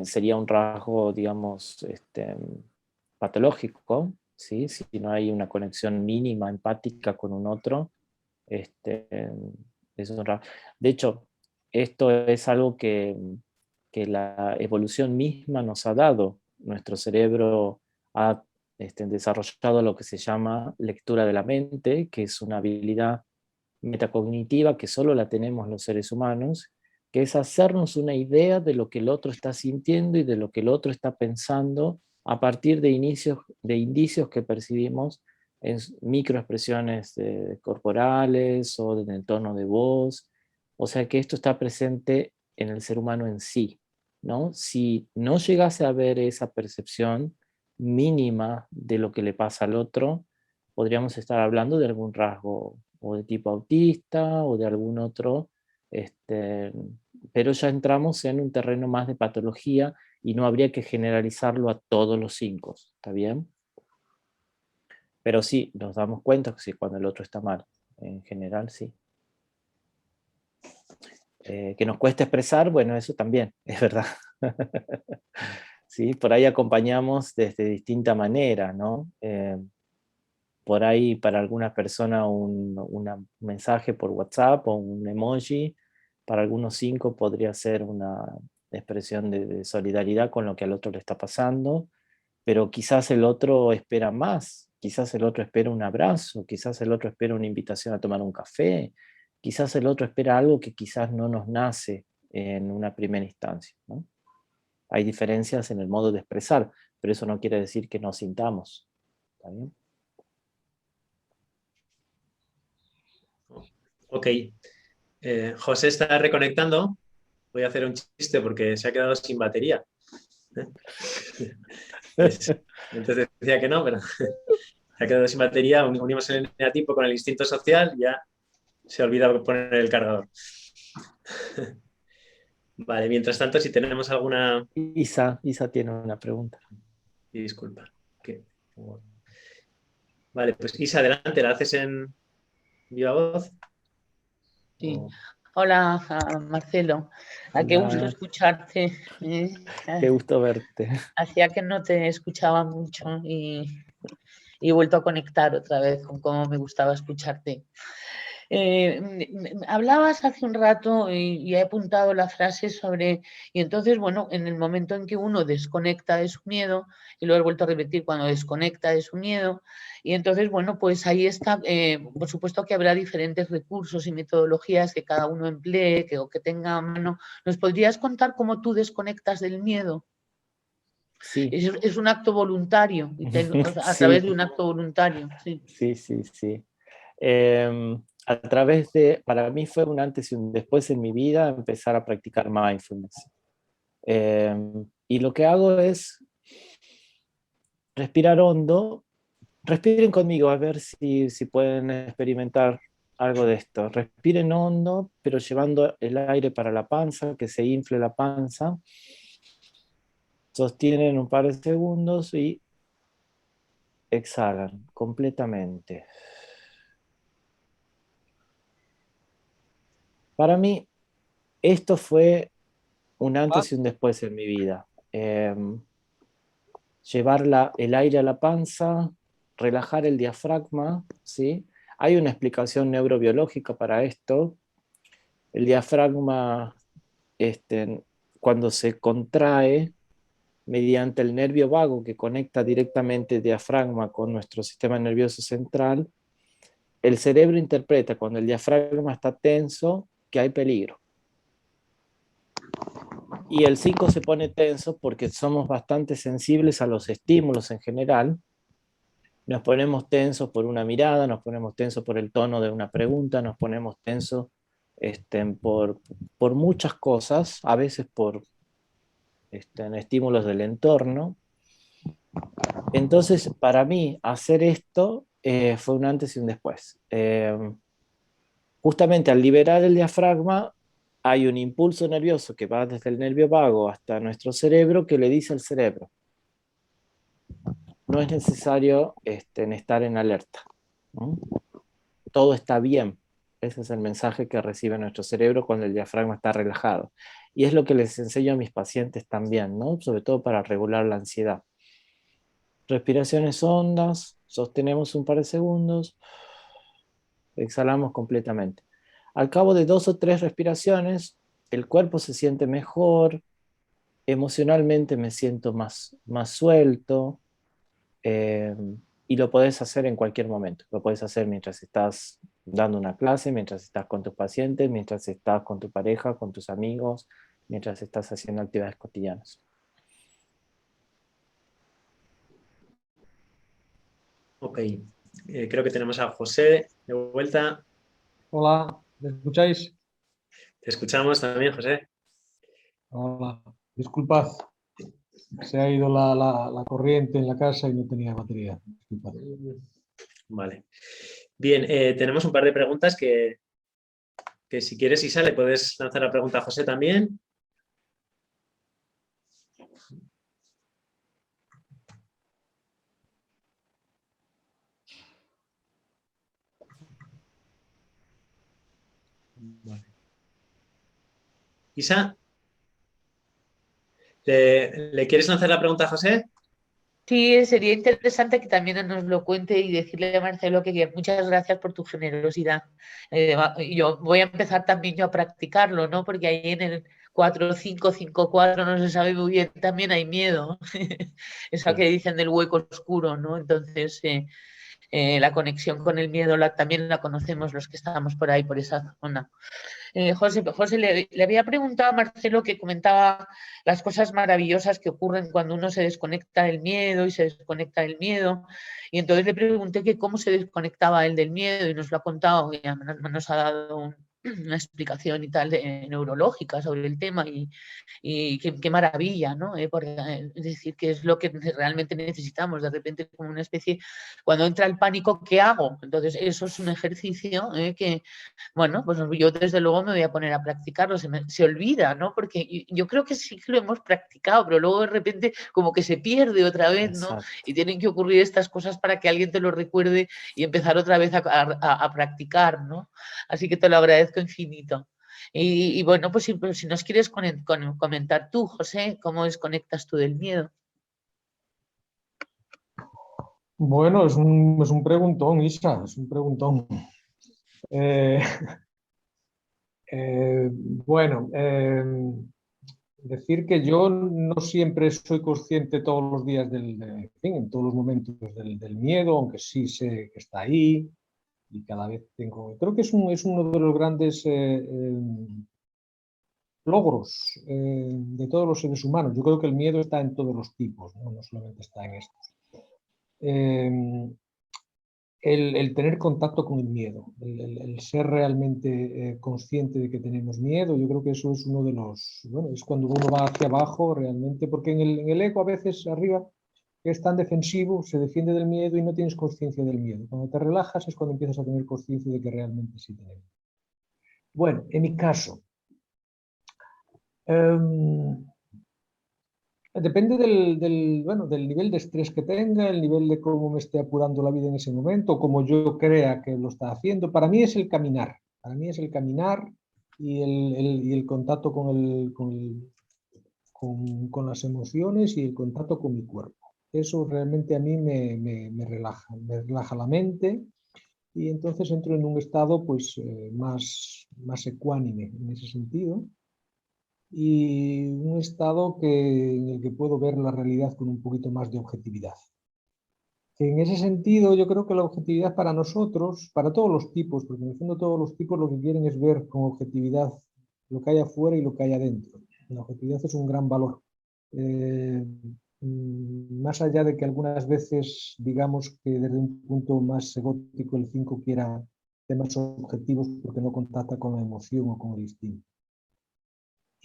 sería un rasgo, digamos, patológico, ¿sí? Si no hay una conexión mínima empática con un otro, este, eso es un rasgo. De hecho, esto es algo que la evolución misma nos ha dado. Nuestro cerebro ha desarrollado lo que se llama lectura de la mente, que es una habilidad metacognitiva que solo la tenemos los seres humanos, que es hacernos una idea de lo que el otro está sintiendo y de lo que el otro está pensando a partir de indicios que percibimos en microexpresiones corporales o en el tono de voz. O sea que esto está presente en el ser humano en sí, ¿no? Si no llegase a haber esa percepción mínima de lo que le pasa al otro, podríamos estar hablando de algún rasgo o de tipo autista o de algún otro, este, pero ya entramos en un terreno más de patología y no habría que generalizarlo a todos los 5, ¿está bien? Pero sí, nos damos cuenta que sí, cuando el otro está mal, en general sí. Que nos cuesta expresar, bueno, eso también, es verdad. Sí, por ahí acompañamos desde distinta manera, ¿no? Por ahí para algunas personas un mensaje por WhatsApp o un emoji, para algunos 5 podría ser una expresión de solidaridad con lo que al otro le está pasando, pero quizás el otro espera más, quizás el otro espera un abrazo, quizás el otro espera una invitación a tomar un café, quizás el otro espera algo que quizás no nos nace en una primera instancia, ¿no? Hay diferencias en el modo de expresar, pero eso no quiere decir que no sintamos. ¿Está bien? Ok. José está reconectando. Voy a hacer un chiste porque se ha quedado sin batería. Entonces decía que no, pero se ha quedado sin batería. Unimos el eneatipo con el instinto social y ya se olvida poner el cargador. Vale, mientras tanto, si tenemos alguna... Isa tiene una pregunta. Disculpa. Vale, pues Isa, adelante, ¿la haces en viva voz? Sí. Hola, Marcelo. Qué gusto Hola, escucharte. qué gusto verte. Hacía que no te escuchaba mucho y he vuelto a conectar otra vez con cómo me gustaba escucharte. Hablabas hace un rato y he apuntado la frase sobre, y entonces, bueno, en el momento en que uno desconecta de su miedo, y lo he vuelto a repetir, cuando desconecta de su miedo, y entonces, bueno, pues ahí está, por supuesto que habrá diferentes recursos y metodologías que cada uno emplee, o que tenga a mano. ¿Nos podrías contar cómo tú desconectas del miedo? Sí, Es un acto voluntario, a través sí, de un acto voluntario, sí. sí. A través para mí fue un antes y un después en mi vida empezar a practicar mindfulness. Y lo que hago es respirar hondo. Respiren conmigo a ver si pueden experimentar algo de esto. Respiren hondo, pero llevando el aire para la panza, que se infle la panza. Sostienen un par de segundos y exhalan completamente. Para mí, esto fue un antes y un después en mi vida. Llevar el aire a la panza, relajar el diafragma, ¿sí? Hay una explicación neurobiológica para esto. El diafragma, cuando se contrae mediante el nervio vago que conecta directamente el diafragma con nuestro sistema nervioso central, el cerebro interpreta cuando el diafragma está tenso que hay peligro. Y el 5 se pone tenso porque somos bastante sensibles a los estímulos en general. Nos ponemos tensos por una mirada, nos ponemos tensos por el tono de una pregunta, nos ponemos tensos por muchas cosas, a veces por estímulos del entorno. Entonces, para mí, hacer esto fue un antes y un después. Justamente al liberar el diafragma, hay un impulso nervioso que va desde el nervio vago hasta nuestro cerebro que le dice al cerebro: no es necesario estar en alerta, ¿no? Todo está bien. Ese es el mensaje que recibe nuestro cerebro cuando el diafragma está relajado. Y es lo que les enseño a mis pacientes también, ¿no? Sobre todo para regular la ansiedad. Respiraciones hondas, sostenemos un par de segundos, exhalamos completamente. Al cabo de 2 o 3 respiraciones, el cuerpo se siente mejor, emocionalmente me siento más suelto, y lo podés hacer en cualquier momento. Lo podés hacer mientras estás dando una clase, mientras estás con tus pacientes, mientras estás con tu pareja, con tus amigos, mientras estás haciendo actividades cotidianas. Ok, creo que tenemos a José de vuelta. Hola, ¿me escucháis? Te escuchamos también, José. Hola, disculpad, se ha ido la corriente en la casa y no tenía batería. Disculpad. Vale. Bien, tenemos un par de preguntas que si quieres, Isa, le puedes lanzar la pregunta a José también. Vale. Isa, ¿le quieres lanzar la pregunta a José? Sí, sería interesante que también nos lo cuente y decirle a Marcelo que muchas gracias por tu generosidad. Yo voy a empezar también yo a practicarlo, ¿no? Porque ahí en el 4-5-5-4 no se sabe muy bien, también hay miedo. Eso que dicen del hueco oscuro, ¿no? Entonces, la conexión con el miedo también la conocemos los que estamos por ahí, por esa zona. José, le había preguntado a Marcelo que comentaba las cosas maravillosas que ocurren cuando uno se desconecta del miedo y se desconecta del miedo. Y entonces le pregunté que cómo se desconectaba él del miedo y nos lo ha contado, y nos ha dado una explicación y tal neurológica sobre el tema y qué maravilla, ¿no? Es decir, que es lo que realmente necesitamos. De repente, como una especie, cuando entra el pánico, ¿qué hago? Entonces, eso es un ejercicio que, bueno, pues yo desde luego me voy a poner a practicarlo, se olvida, ¿no? Porque yo creo que sí que lo hemos practicado, pero luego de repente como que se pierde otra vez, ¿no? Exacto. Y tienen que ocurrir estas cosas para que alguien te lo recuerde y empezar otra vez a practicar, ¿no? Así que te lo agradezco infinito. Y bueno, pues si nos quieres comentar tú, José, ¿cómo desconectas tú del miedo? Bueno, es un preguntón, Isa, es un preguntón. Bueno, decir que yo no siempre soy consciente todos los días en fin, en todos los momentos del miedo, aunque sí sé que está ahí y cada vez tengo... Creo que es uno de los grandes logros de todos los seres humanos. Yo creo que el miedo está en todos los tipos, no solamente está en estos. El tener contacto con el miedo, el ser realmente consciente de que tenemos miedo, yo creo que eso es uno de los, bueno, es cuando uno va hacia abajo realmente, porque en el ego a veces arriba es tan defensivo, se defiende del miedo y no tienes conciencia del miedo. Cuando te relajas es cuando empiezas a tener conciencia de que realmente sí tenemos. Bueno, en mi caso, Depende bueno, del nivel de estrés que tenga, el nivel de cómo me esté apurando la vida en ese momento, como yo crea que lo está haciendo. Para mí es el caminar. Para mí es el caminar y el contacto con las emociones y el contacto con mi cuerpo. Eso realmente a mí me relaja la mente y entonces entro en un estado pues más ecuánime en ese sentido y un estado en el que puedo ver la realidad con un poquito más de objetividad. Que en ese sentido yo creo que la objetividad para nosotros, para todos los tipos, porque en el fondo todos los tipos lo que quieren es ver con objetividad lo que hay afuera y lo que hay adentro. La objetividad es un gran valor. Más allá de que algunas veces digamos que desde un punto más egótico el 5 quiera temas objetivos porque no contacta con la emoción o con el instinto.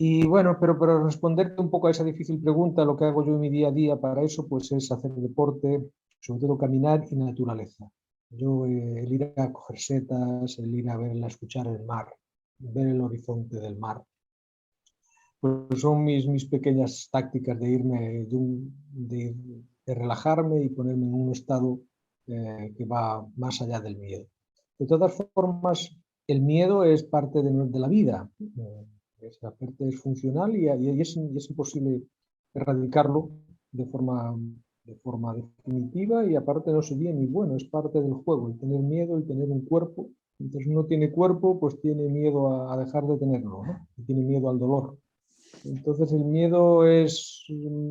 Y bueno, pero para responderte un poco a esa difícil pregunta, lo que hago yo en mi día a día para eso pues es hacer deporte, sobre todo caminar y naturaleza. Yo el ir a coger setas, el ir a verla, escuchar el mar, ver el horizonte del mar, pues son mis pequeñas tácticas de irme, de relajarme y ponerme en un estado que va más allá del miedo. De todas formas, el miedo es parte de la vida. Esa parte es funcional y es imposible erradicarlo de forma definitiva y aparte no sería ni bueno, es parte del juego, el tener miedo, el tener un cuerpo. Entonces uno tiene cuerpo, pues tiene miedo a dejar de tenerlo, ¿no? Y tiene miedo al dolor. Entonces el miedo es,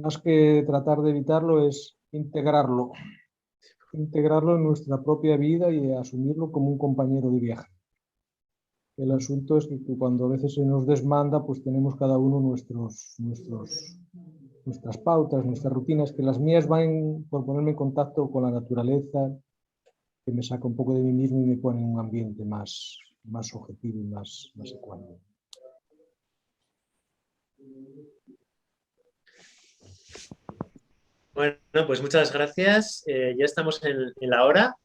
más que tratar de evitarlo, es integrarlo en nuestra propia vida y asumirlo como un compañero de viaje. El asunto es que cuando a veces se nos desmanda, pues tenemos cada uno nuestras pautas, nuestras rutinas, que las mías van por ponerme en contacto con la naturaleza, que me saca un poco de mí mismo y me pone en un ambiente más objetivo y más ecuánime. Bueno, pues muchas gracias. Ya estamos en la hora.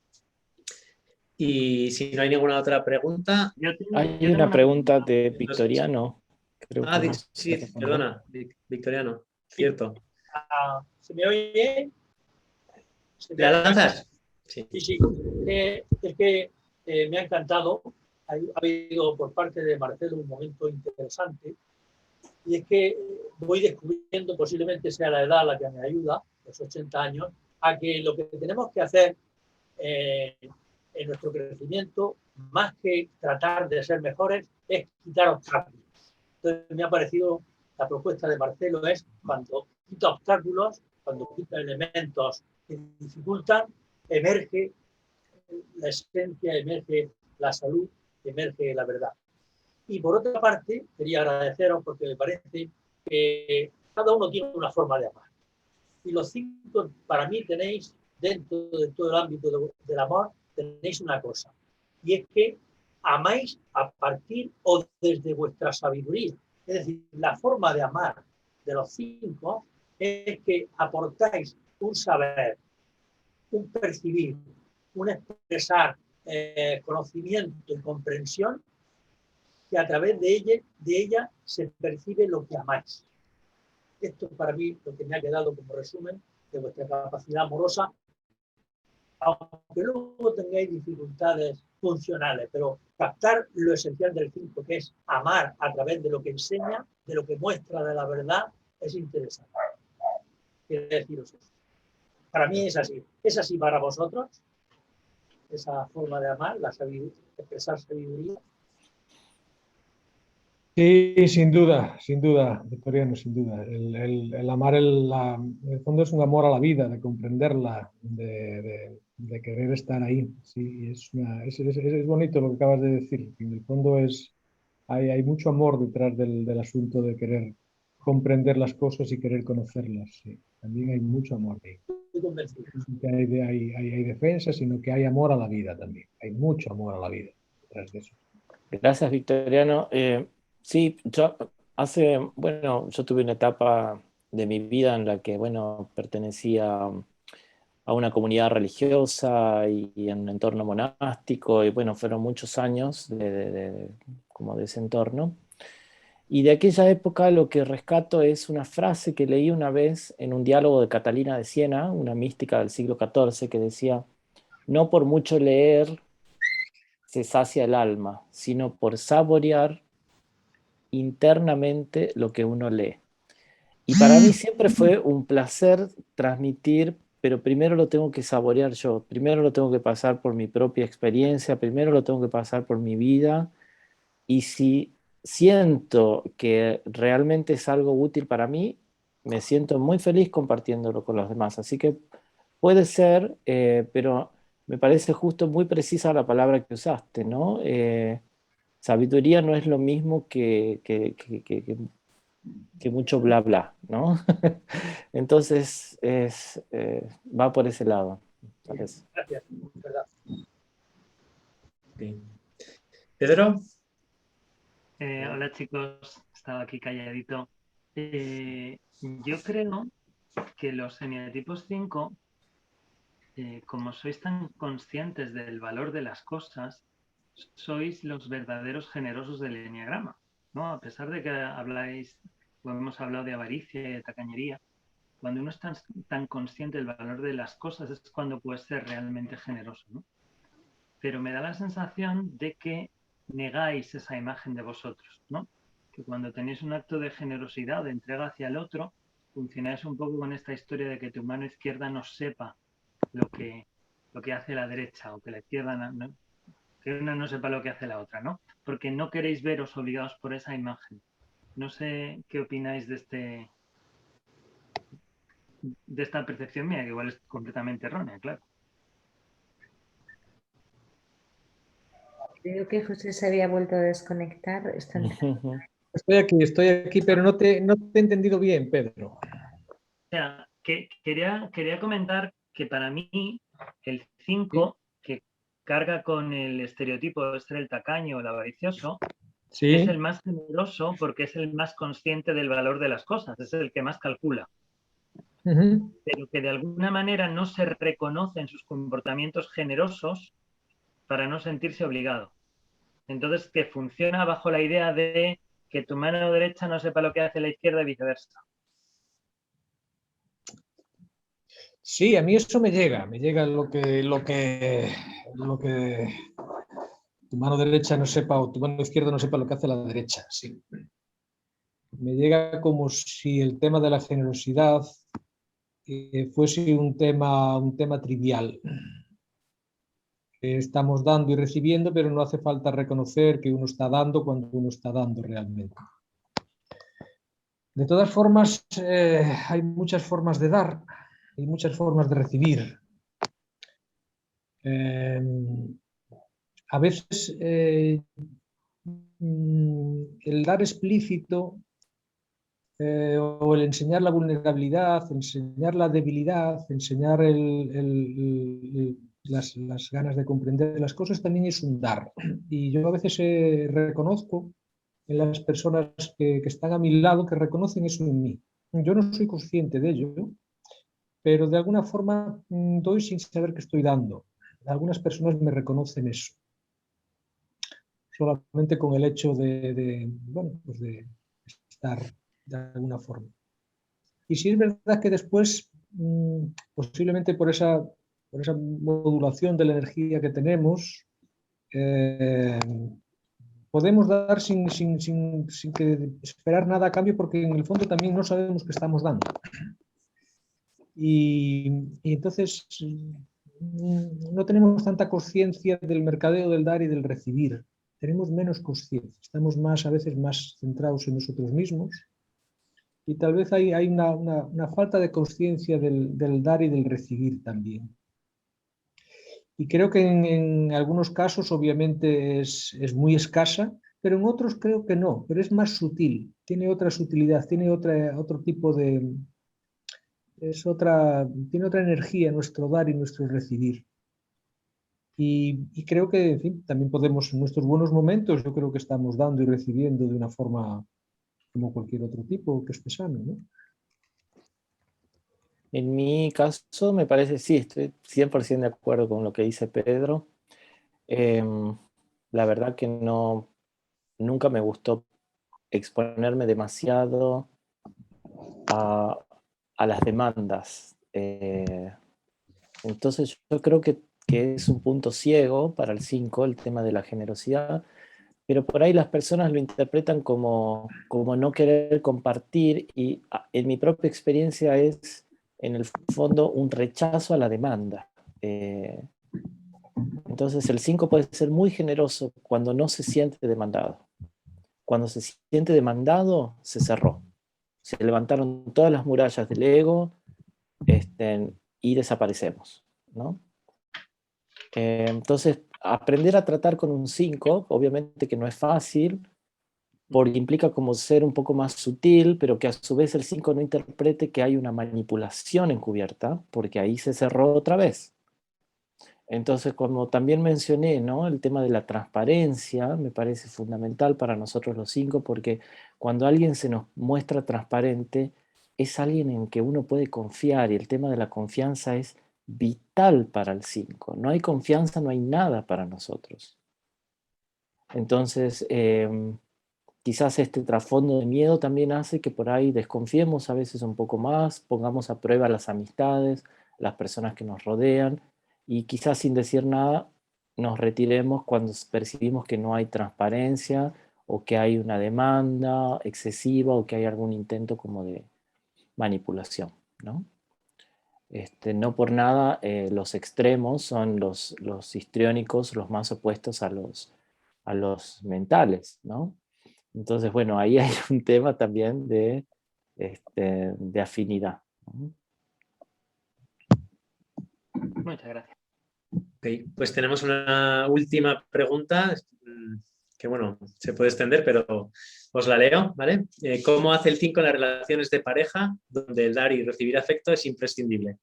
Y si no hay ninguna otra pregunta... Hay una pregunta de Victoriano. Creo que sí, perdona, Victoriano, cierto. ¿Se me oye? ¿La lanzas? Sí. Sí. Es que me ha encantado. Ha habido por parte de Marcelo un momento interesante y es que voy descubriendo, posiblemente sea la edad la que me ayuda, los 80 años, a que lo que tenemos que hacer en nuestro crecimiento, más que tratar de ser mejores, es quitar obstáculos. Entonces me ha parecido, la propuesta de Marcelo es cuando quita obstáculos, cuando quita elementos que dificultan, emerge la esencia, emerge la salud, emerge la verdad. Y por otra parte, quería agradeceros porque me parece que cada uno tiene una forma de amar. Y los 5, para mí, tenéis, dentro de todo el ámbito del amor, tenéis una cosa. Y es que amáis a partir o desde vuestra sabiduría. Es decir, la forma de amar de los 5 es que aportáis un saber, un percibir, un expresar conocimiento y comprensión que a través de ella se percibe lo que amáis. Esto para mí lo que me ha quedado como resumen de vuestra capacidad amorosa, aunque luego tengáis dificultades funcionales, pero captar lo esencial del 5, que es amar a través de lo que enseña, de lo que muestra de la verdad, es interesante. Quiero deciros eso. Para mí es así. ¿Es así para vosotros? Esa forma de amar, la sabiduría, expresar sabiduría. Sí, sin duda, Victoriano, sin duda. El amar, en el fondo es un amor a la vida, de comprenderla, de querer estar ahí. Sí, es bonito lo que acabas de decir. En el fondo hay mucho amor detrás del asunto de querer comprender las cosas y querer conocerlas. Sí. También hay mucho amor ahí. No hay defensa, sino que hay amor a la vida también. Hay mucho amor a la vida detrás de eso. Gracias, Victoriano. Sí, yo tuve una etapa de mi vida en la que, pertenecía a una comunidad religiosa y en un entorno monástico, y fueron muchos años como de ese entorno. Y de aquella época lo que rescato es una frase que leí una vez en un diálogo de Catalina de Siena, una mística del siglo XIV, que decía: no por mucho leer se sacia el alma, sino por saborear internamente lo que uno lee. Y para mí siempre fue un placer transmitir, pero primero lo tengo que saborear yo, primero lo tengo que pasar por mi propia experiencia, primero lo tengo que pasar por mi vida, y si siento que realmente es algo útil para mí, me siento muy feliz compartiéndolo con los demás. Así que puede ser, pero me parece justo muy precisa la palabra que usaste, ¿no? Sabiduría no es lo mismo que mucho bla bla, ¿no? Entonces va por ese lado, parece. Gracias, verdad. Sí. Pedro. Hola chicos, estaba aquí calladito. Yo creo que los eneatipos 5, como sois tan conscientes del valor de las cosas, sois los verdaderos generosos del eneagrama, ¿no? A pesar de que habláis, o hemos hablado de avaricia y de tacañería, cuando uno es tan consciente del valor de las cosas es cuando puede ser realmente generoso, ¿no? Pero me da la sensación de que negáis esa imagen de vosotros, ¿no? Que cuando tenéis un acto de generosidad o de entrega hacia el otro, funcionáis un poco con esta historia de que tu mano izquierda no sepa lo que hace la derecha, o que la izquierda que una no sepa lo que hace la otra, ¿no? Porque no queréis veros obligados por esa imagen. No sé qué opináis de esta percepción mía, que igual es completamente errónea, claro. Creo que José se había vuelto a desconectar. Estoy aquí, pero no te he entendido bien, Pedro. O sea, que quería comentar que para mí el 5, que carga con el estereotipo de ser el tacaño o el avaricioso, ¿Sí? es el más generoso porque es el más consciente del valor de las cosas, es el que más calcula. Pero que de alguna manera no se reconoce en sus comportamientos generosos para no sentirse obligado. Entonces, que funciona bajo la idea de que tu mano derecha no sepa lo que hace la izquierda y viceversa. Sí, a mí eso me llega lo que tu mano derecha no sepa o tu mano izquierda no sepa lo que hace la derecha, sí. Me llega como si el tema de la generosidad fuese un tema trivial. Estamos dando y recibiendo, pero no hace falta reconocer que uno está dando cuando uno está dando realmente. De todas formas, hay muchas formas de dar y muchas formas de recibir. A veces el dar explícito o el enseñar la vulnerabilidad, enseñar la debilidad, enseñar las ganas de comprender las cosas también es un dar. Y yo a veces reconozco en las personas que están a mi lado que reconocen eso en mí. Yo no soy consciente de ello, pero de alguna forma doy sin saber que estoy dando. Algunas personas me reconocen eso. Solamente con el hecho de estar de alguna forma. Y sí es verdad que después, posiblemente por esa modulación de la energía que tenemos, podemos dar sin que esperar nada a cambio, porque en el fondo también no sabemos qué estamos dando. Y entonces no tenemos tanta conciencia del mercadeo del dar y del recibir. Tenemos menos conciencia, estamos a veces más centrados en nosotros mismos, y tal vez hay una falta de conciencia del dar y del recibir también. Y creo que en algunos casos obviamente es muy escasa, pero en otros creo que no, pero es más sutil, tiene otra sutilidad, tiene otro tipo de... tiene otra energía nuestro dar y nuestro recibir. Y creo que, en fin, también podemos, en nuestros buenos momentos, yo creo que estamos dando y recibiendo de una forma como cualquier otro tipo que esté sano, ¿no? En mi caso, me parece, sí, estoy 100% de acuerdo con lo que dice Pedro. La verdad que nunca me gustó exponerme demasiado a las demandas. Entonces yo creo que es un punto ciego para el 5, el tema de la generosidad, pero por ahí las personas lo interpretan como no querer compartir, y en mi propia experiencia es, en el fondo, un rechazo a la demanda. Entonces el 5 puede ser muy generoso cuando no se siente demandado. Cuando se siente demandado, se cerró. Se levantaron todas las murallas del ego, y desaparecemos, ¿no? Entonces, aprender a tratar con un 5, obviamente que no es fácil, porque implica como ser un poco más sutil, pero que a su vez el 5 no interprete que hay una manipulación encubierta, porque ahí se cerró otra vez. Entonces, como también mencioné, ¿no?, el tema de la transparencia me parece fundamental para nosotros los 5, porque cuando alguien se nos muestra transparente, es alguien en que uno puede confiar, y el tema de la confianza es vital para el 5. No hay confianza, no hay nada para nosotros. Entonces, quizás este trasfondo de miedo también hace que por ahí desconfiemos a veces un poco más, pongamos a prueba las amistades, las personas que nos rodean, y quizás sin decir nada nos retiremos cuando percibimos que no hay transparencia, o que hay una demanda excesiva, o que hay algún intento como de manipulación, ¿no? No por nada los extremos son los histriónicos, los más opuestos a los mentales, ¿no? Entonces, bueno, ahí hay un tema también de afinidad, ¿no? Muchas gracias. Okay, pues tenemos una última pregunta que, bueno, se puede extender, pero os la leo, ¿vale? ¿Cómo hace el 5 en las relaciones de pareja, donde el dar y recibir afecto es imprescindible?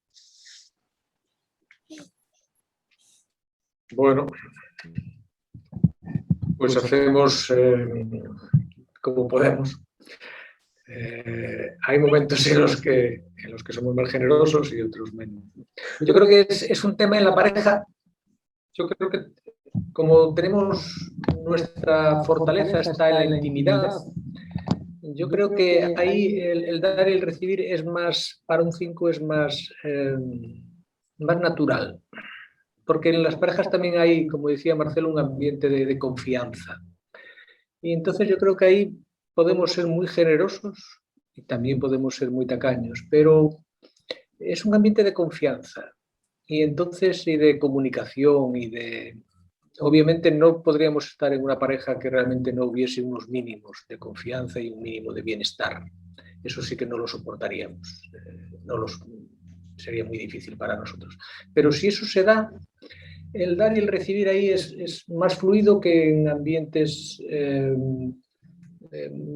Bueno, pues hacemos como podemos. Hay momentos en los que somos más generosos y otros menos. Yo creo que es un tema en la pareja. Yo creo que como tenemos nuestra fortaleza está en la intimidad, yo creo que ahí el dar y el recibir es más, para un 5 es más natural. Porque en las parejas también hay, como decía Marcelo, un ambiente de confianza. Y entonces yo creo que ahí podemos ser muy generosos y también podemos ser muy tacaños, pero es un ambiente de confianza. Y entonces, y de comunicación, y de... Obviamente no podríamos estar en una pareja que realmente no hubiese unos mínimos de confianza y un mínimo de bienestar. Eso sí que no lo soportaríamos. Sería muy difícil para nosotros. Pero si eso se da, el dar y el recibir ahí es más fluido que en ambientes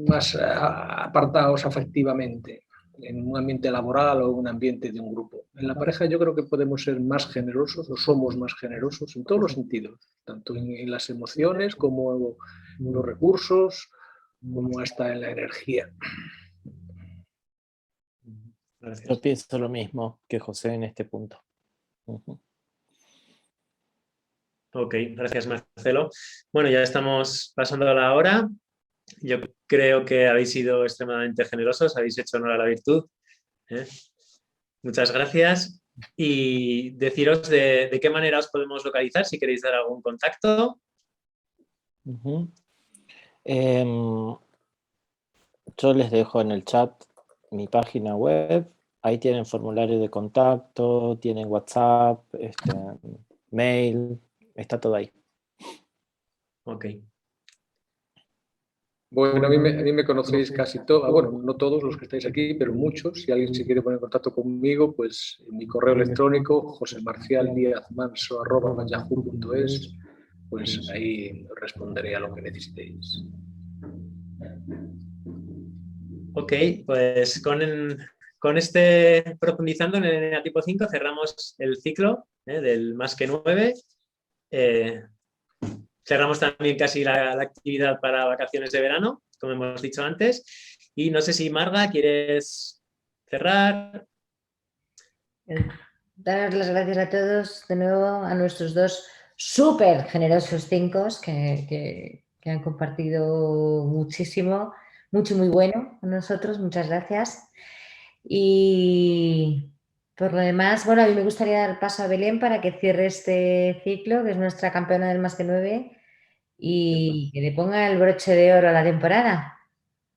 más apartados afectivamente, en un ambiente laboral o un ambiente de un grupo. En la pareja yo creo que podemos ser más generosos, o somos más generosos en todos los sentidos, tanto en las emociones como en los recursos, como hasta en la energía. Gracias. Yo pienso lo mismo que José en este punto. Ok, gracias Marcelo. Bueno, ya estamos pasando a la hora. Yo creo que habéis sido extremadamente generosos, habéis hecho honor a la virtud. Muchas gracias. Y deciros de qué manera os podemos localizar, si queréis dar algún contacto. Yo les dejo en el chat mi página web. Ahí tienen formulario de contacto, tienen WhatsApp, mail, está todo ahí. Ok. Bueno, a mí me conocéis casi todos, bueno, no todos los que estáis aquí, pero muchos. Si alguien se quiere poner en contacto conmigo, pues en mi correo electrónico, josemarcialdiazmanso@yahoo.es, pues ahí os responderé a lo que necesitéis. Ok, pues con profundizando en el eneatipo 5 cerramos el ciclo del más que 9. Cerramos también casi la actividad para vacaciones de verano, como hemos dicho antes. Y no sé si Marga, ¿quieres cerrar? Dar las gracias a todos de nuevo, a nuestros dos súper generosos 5 que han compartido muchísimo. mucho y muy bueno con nosotros. Muchas gracias. Y por lo demás, bueno, a mí me gustaría dar paso a Belén para que cierre este ciclo, que es nuestra campeona del Más que 9, y que le ponga el broche de oro a la temporada.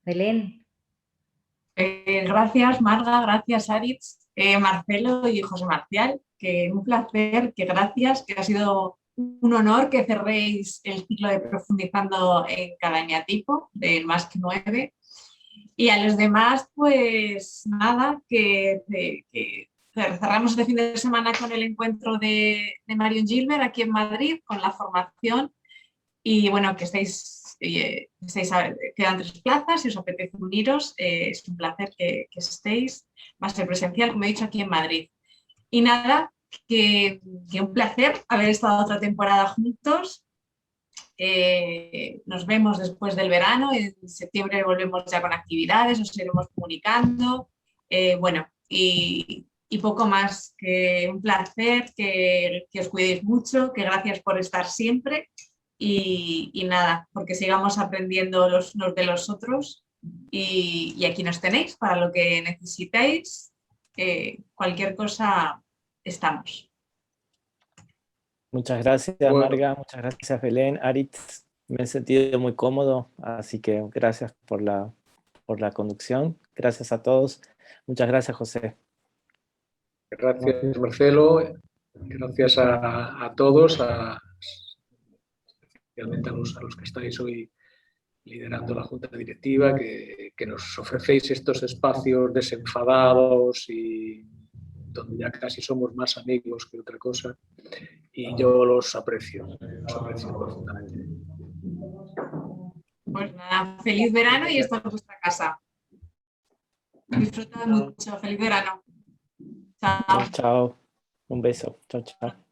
Belén. Gracias, Marga, gracias, Aritz, Marcelo y José Marcial, que un placer, que gracias, que ha sido un honor que cerréis el ciclo de Profundizando en cada eneatipo del Más que 9. Y a los demás, pues nada, que cerramos este fin de semana con el encuentro de Marion Gilbert aquí en Madrid, con la formación. Y bueno, que quedan 3 plazas, si os apetece uniros, es un placer que estéis. Va a ser presencial, como he dicho, aquí en Madrid. Y nada, que un placer haber estado otra temporada juntos. Nos vemos después del verano, en septiembre volvemos ya con actividades, os iremos comunicando. Bueno, y poco más, que un placer, que os cuidéis mucho, que gracias por estar siempre. Y nada, porque sigamos aprendiendo los unos de los otros y aquí nos tenéis para lo que necesitéis, cualquier cosa estamos. Muchas gracias, Marga, muchas gracias, Belén, Aritz, me he sentido muy cómodo, así que gracias por la conducción, gracias a todos, muchas gracias, José. Gracias, Marcelo, gracias a todos, especialmente a los que estáis hoy liderando la Junta Directiva, que nos ofrecéis estos espacios desenfadados y donde ya casi somos más amigos que otra cosa, y yo los aprecio profundamente. Pues nada, feliz verano y esta es vuestra casa. Disfrutad mucho, feliz verano. Chao. Chao, un beso, chao, chao.